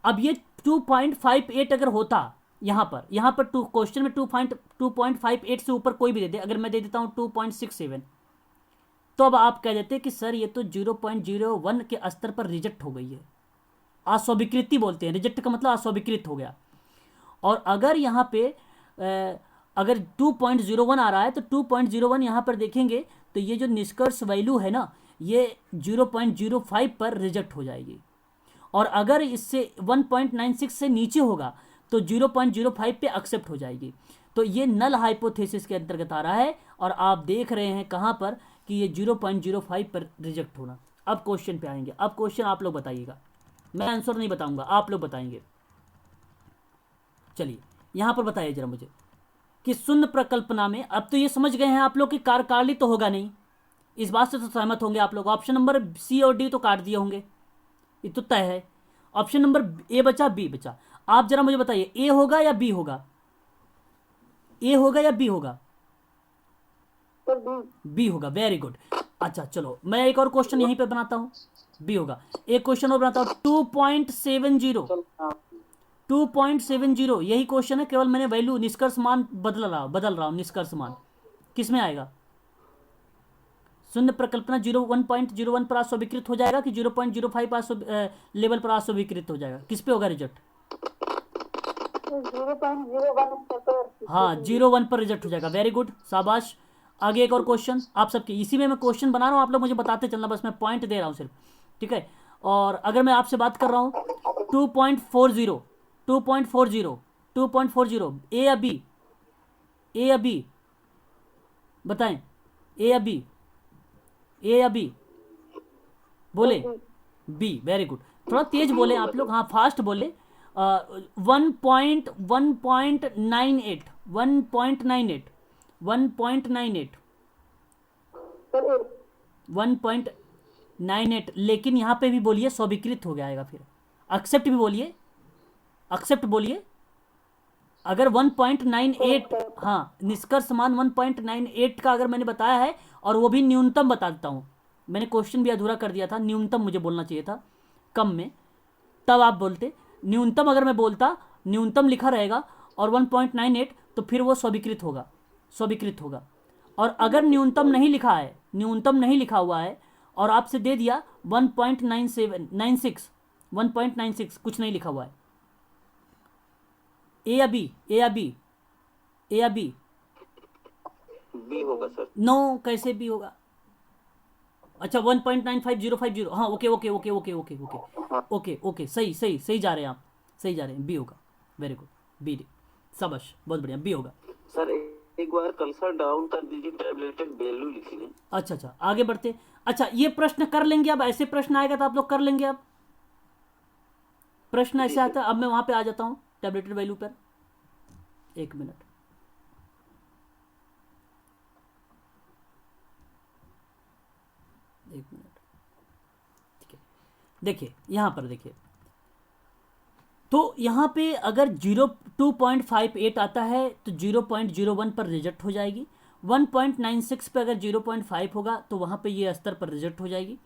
अब ये 2.58 अगर होता यहाँ पर क्वेश्चन में 2.58 से ऊपर कोई भी दे दे, अगर मैं दे देता हूँ 2.67, तो अब आप कह देते कि सर ये तो 0.01 के स्तर पर रिजेक्ट हो गई है, अस्वीकृति बोलते हैं, रिजेक्ट का मतलब अस्वीकृत हो गया। और अगर यहाँ पे अगर 2.01 आ रहा है तो 2.01 यहाँ पर देखेंगे तो ये जो निष्कर्ष वैल्यू है ना, ये 0.05 पर रिजेक्ट हो जाएगी। और अगर इससे 1.96 से नीचे होगा तो 0.05 पे एक्सेप्ट हो जाएगी। तो ये नल हाइपोथेसिस के अंतर्गत आ रहा है, और आप देख रहे हैं कहाँ पर कि ये 0.05 पर रिजेक्ट होना। अब क्वेश्चन पे आएंगे, अब क्वेश्चन आप लोग बताइएगा, मैं आंसर नहीं बताऊंगा, आप लोग बताएंगे। चलिए यहाँ पर बताइए जरा मुझे कि शून्य प्रकल्पना में, अब तो ये समझ गए हैं आप लोग कि कार्यकारिणी तो होगा नहीं, इस बात से तो सहमत होंगे आप लोग। ऑप्शन नंबर सी और डी तो काट दिए होंगे, ये तो तय है। ऑप्शन नंबर ए बचा, बी बचा, आप जरा मुझे बताइए ए होगा या बी होगा, ए होगा या बी होगा, बी होगा, वेरी गुड। अच्छा चलो मैं एक और क्वेश्चन यहीं पे बनाता हूं, बी होगा। एक क्वेश्चन और बनाता हूं 2.70 यही क्वेश्चन है, केवल मैंने वैल्यू निष्कर्ष मान बदल रहा हूं। निष्कर्ष मान किस में आएगा, शून्य प्रकल्पना 1.01 पर अस्वीकृत हो जाएगा कि 0.05 लेवल पर अस्वीकृत हो जाएगा, किस पे होगा रिजेक्ट, 0.01 हाँ 0.1 पर रिजेक्ट हो जाएगा, वेरी गुड, शाबाश। आगे एक और क्वेश्चन आप सबके, इसी में मैं क्वेश्चन बना रहा हूँ, आप लोग मुझे बताते चलना, बस मैं पॉइंट दे रहा हूँ सिर्फ, ठीक है। और अगर मैं आपसे बात कर रहा हूँ 2.40 2.40 ए या बी? ए या बी बताएं, ए या बी? ए या बी बोले? B, very good. थोड़ा तेज बोले आप लोग, हाँ फास्ट बोले। 1.98 सर 1.98, लेकिन यहाँ पे भी बोलिए स्वीकृत हो जाएगा, फिर एक्सेप्ट भी बोलिए, एक्सेप्ट बोलिए। अगर 1.98, हाँ निष्कर्ष मान 1.98 का अगर मैंने बताया है, और वो भी न्यूनतम बता देता हूँ, मैंने क्वेश्चन भी अधूरा कर दिया था, न्यूनतम मुझे बोलना चाहिए था कम में, तब आप बोलते। न्यूनतम अगर मैं बोलता, न्यूनतम लिखा रहेगा और 1.98, तो फिर वो स्वीकृत होगा, स्वीकृत होगा। और अगर न्यूनतम नहीं लिखा है, न्यूनतम नहीं लिखा हुआ है, और आपसे दे दिया 1.96, 1.96 कुछ नहीं लिखा हुआ है, ए या बी? ए या बी? ए या बी? बी होगा सर। नो, कैसे बी होगा? अच्छा 1.95050, हाँ okay okay okay okay okay okay okay okay, सही सही सही जा रहे हैं आप, सही जा रहे हैं, बी होगा, वेरी गुड, बी डी, शाबाश, बहुत बढ़िया, बी होगा। सर एक बार कर्सर डाउन कर दीजिए, टैबलेटेड वैल्यू लिखिए। अच्छा अच्छा, आगे बढ़ते। अच्छा ये प्रश्न कर लेंगे अब, ऐसे प्रश्न आएगा तो आप लोग कर लेंगे। अब प्रश्न ऐसे आता है, अब मैं वहां पे आ जाता हूं टैबलेटेड वैल्यू पर, एक मिनट। एक मिनट, ठीक है, देखिए यहां पर देखिए, तो यहां पे अगर 2.58 आता है तो 0.01 पर रिजेक्ट हो जाएगी। 1.96 पे अगर 0.5 होगा तो वहां पे ये स्तर पर रिजेक्ट हो जाएगी।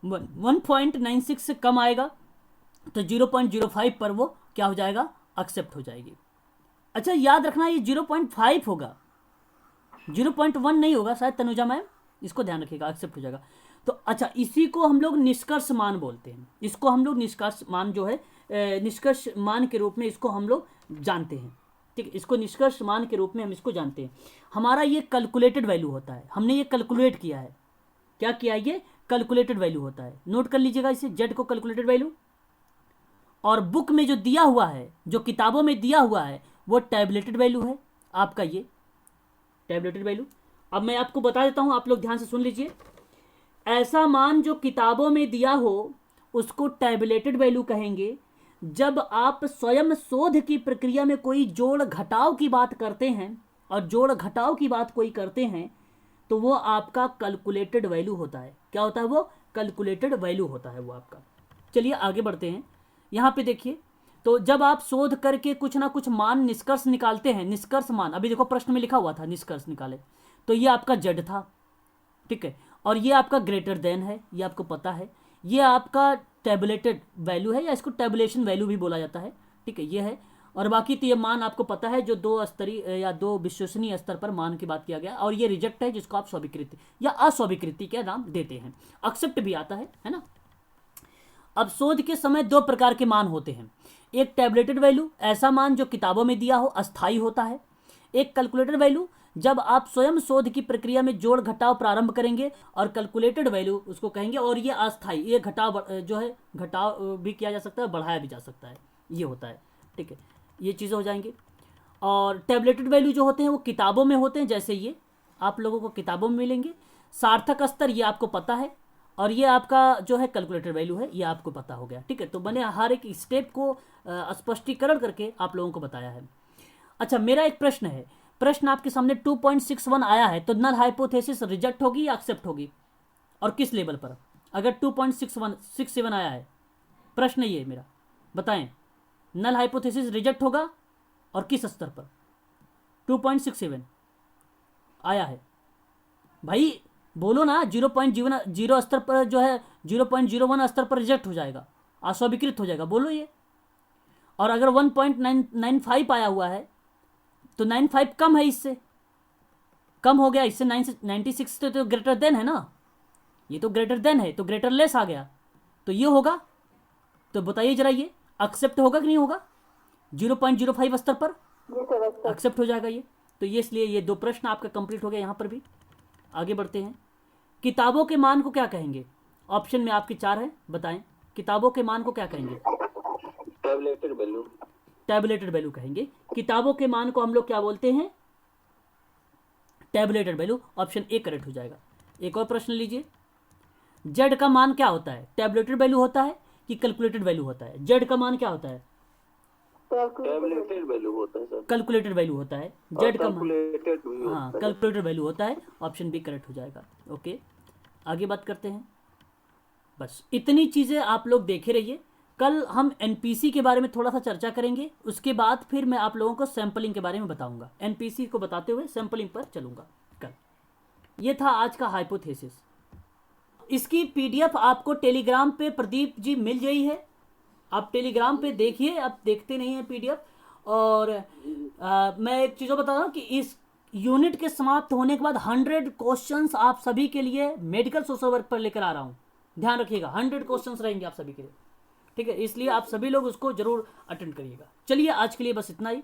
1.96 से कम आएगा तो 0.05 पर वो क्या हो जाएगा? एक्सेप्ट हो जाएगी। अच्छा याद रखना ये 0.5 होगा, 0.1 नहीं होगा शायद, तनुजा मैम इसको ध्यान रखिएगा, एक्सेप्ट हो जाएगा। तो अच्छा इसी को हम लोग निष्कर्ष मान बोलते हैं, इसको हम लोग निष्कर्ष मान जो है निष्कर्ष मान के रूप में इसको हम लोग जानते हैं, ठीक है, इसको निष्कर्ष मान के रूप में हम इसको जानते हैं। हमारा ये कैलकुलेटेड वैल्यू होता है, हमने ये कैलकुलेट किया है, क्या किया है? ये कैलकुलेटेड वैल्यू होता है, नोट कर लीजिएगा इसे, जेड को कैलकुलेटेड वैल्यू। और बुक में जो दिया हुआ है, जो किताबों में दिया हुआ है, वो टैबलेटेड वैल्यू है आपका, ये टैबलेटेड वैल्यू। अब मैं आपको बता देता हूं, आप लोग ध्यान से सुन लीजिए। ऐसा मान जो किताबों में दिया हो उसको टैबलेटेड वैल्यू कहेंगे। जब आप स्वयं शोध की प्रक्रिया में कोई जोड़ घटाव की बात करते हैं, और जोड़ घटाव की बात कोई करते हैं, तो वो आपका कैलकुलेटेड वैल्यू होता है। क्या होता है? वो कैलकुलेटेड वैल्यू होता है वो आपका। चलिए आगे बढ़ते हैं। यहाँ पे देखिए, तो जब आप शोध करके कुछ ना कुछ मान निष्कर्ष निकालते हैं, निष्कर्ष मान, अभी देखो प्रश्न में लिखा हुआ था निष्कर्ष निकाले, तो ये आपका जेड था, ठीक है, और ये आपका ग्रेटर देन है, ये आपको पता है। ये आपका टैबुलेटेड वैल्यू है, या इसको टैबुलेशन वैल्यू भी बोला जाता है, ठीक है, ये है। और बाकी तो ये मान आपको पता है, जो दो स्तरीय या दो विश्वसनीय स्तर पर मान की बात किया गया। और ये रिजेक्ट है, जिसको आप स्वीकृति या अस्वीकृति के नाम देते हैं। एक्सेप्ट भी आता है ना। अब शोध के समय दो प्रकार के मान होते हैं। एक टैबुलेटेड वैल्यू, ऐसा मान जो किताबों में दिया हो, अस्थायी होता है। एक कैलकुलेटेड वैल्यू, जब आप स्वयं शोध की प्रक्रिया में जोड़ घटाव प्रारंभ करेंगे, और कैलकुलेटेड वैल्यू उसको कहेंगे। और ये अस्थायी, ये घटाव जो है, घटाव भी किया जा सकता है, बढ़ाया भी जा सकता है, ये होता है, ठीक है, ये चीज़ें हो जाएंगी। और टैबुलेटेड वैल्यू जो होते हैं वो किताबों में होते हैं, जैसे ये आप लोगों को किताबों में मिलेंगे। सार्थक स्तर ये आपको पता है, और ये आपका जो है कैलकुलेटेड वैल्यू है, ये आपको पता हो गया, ठीक है। तो मैंने हर एक स्टेप को स्पष्टीकरण करके आप लोगों को बताया है। अच्छा, मेरा एक प्रश्न है, प्रश्न आपके सामने 2.61 आया है, तो नल हाइपोथेसिस रिजेक्ट होगी या एक्सेप्ट होगी, और किस लेवल पर? अगर 2.67 आया है, प्रश्न ये मेरा, बताएं, नल हाइपोथेसिस रिजेक्ट होगा और किस स्तर पर? 2.67 आया है भाई, बोलो ना। 0.0 स्तर पर जो है, 0.01 स्तर पर रिजेक्ट हो जाएगा, अस्वीकृत हो जाएगा, बोलो ये। और अगर 1.95 आया हुआ है, तो 95 कम है, इससे कम हो गया, इससे 96 तो ग्रेटर देन है ना, ये तो ग्रेटर देन है, तो ग्रेटर लेस आ गया, तो ये होगा। तो बताइए जरा, ये एक्सेप्ट होगा कि नहीं होगा? 0.05 स्तर पर एक्सेप्ट हो जाएगा ये। तो ये इसलिए ये दो प्रश्न आपका कंप्लीट हो गया। यहाँ पर भी आगे बढ़ते हैं। किताबों के मान को क्या कहेंगे? ऑप्शन में आपके 4 है, बताएं, किताबों के मान को क्या कहेंगे? Tabulated value. टैबुलेटेड वैल्यू कहेंगे। किताबों के मान को हम लोग क्या बोलते हैं? Tabulated value. Option A correct हो जाएगा। एक और प्रश्न लीजिए, जेड का मान क्या होता है? टैबुलेटेड वैल्यू होता है कि कैलकुलेटेड वैल्यू होता है? जेड का मान क्या होता है? टैबलेटेड वैल्यू होता है सर। कैलकुलेटेड वैल्यू होता है। जेड का मान, कैलकुलेटेड वैल्यू हाँ, कैलकुलेटेड वैल्यू होता है। ऑप्शन बी करेक्ट हो जाएगा। ओके, आगे बात करते हैं। बस इतनी चीज़ें आप लोग देखे रहिए। कल हम एनपीसी के बारे में थोड़ा सा चर्चा करेंगे, उसके बाद फिर मैं आप लोगों को सैम्पलिंग के बारे में बताऊंगा। एनपीसी को बताते हुए सैम्पलिंग पर चलूंगा कल। ये था आज का हाइपोथेसिस। इसकी पीडीएफ आपको टेलीग्राम पे प्रदीप जी मिल गई है। आप टेलीग्राम पे देखिए, आप देखते नहीं हैं पीडीएफ। और मैं एक चीज़ बता रहा हूँ कि इस यूनिट के समाप्त होने के बाद 100 क्वेश्चंस आप सभी के लिए मेडिकल सोशल वर्क पर लेकर आ रहा हूँ। ध्यान रखिएगा, 100 क्वेश्चंस रहेंगे आप सभी के लिए, ठीक है? इसलिए आप सभी लोग उसको जरूर अटेंड करिएगा। चलिए आज के लिए बस इतना ही।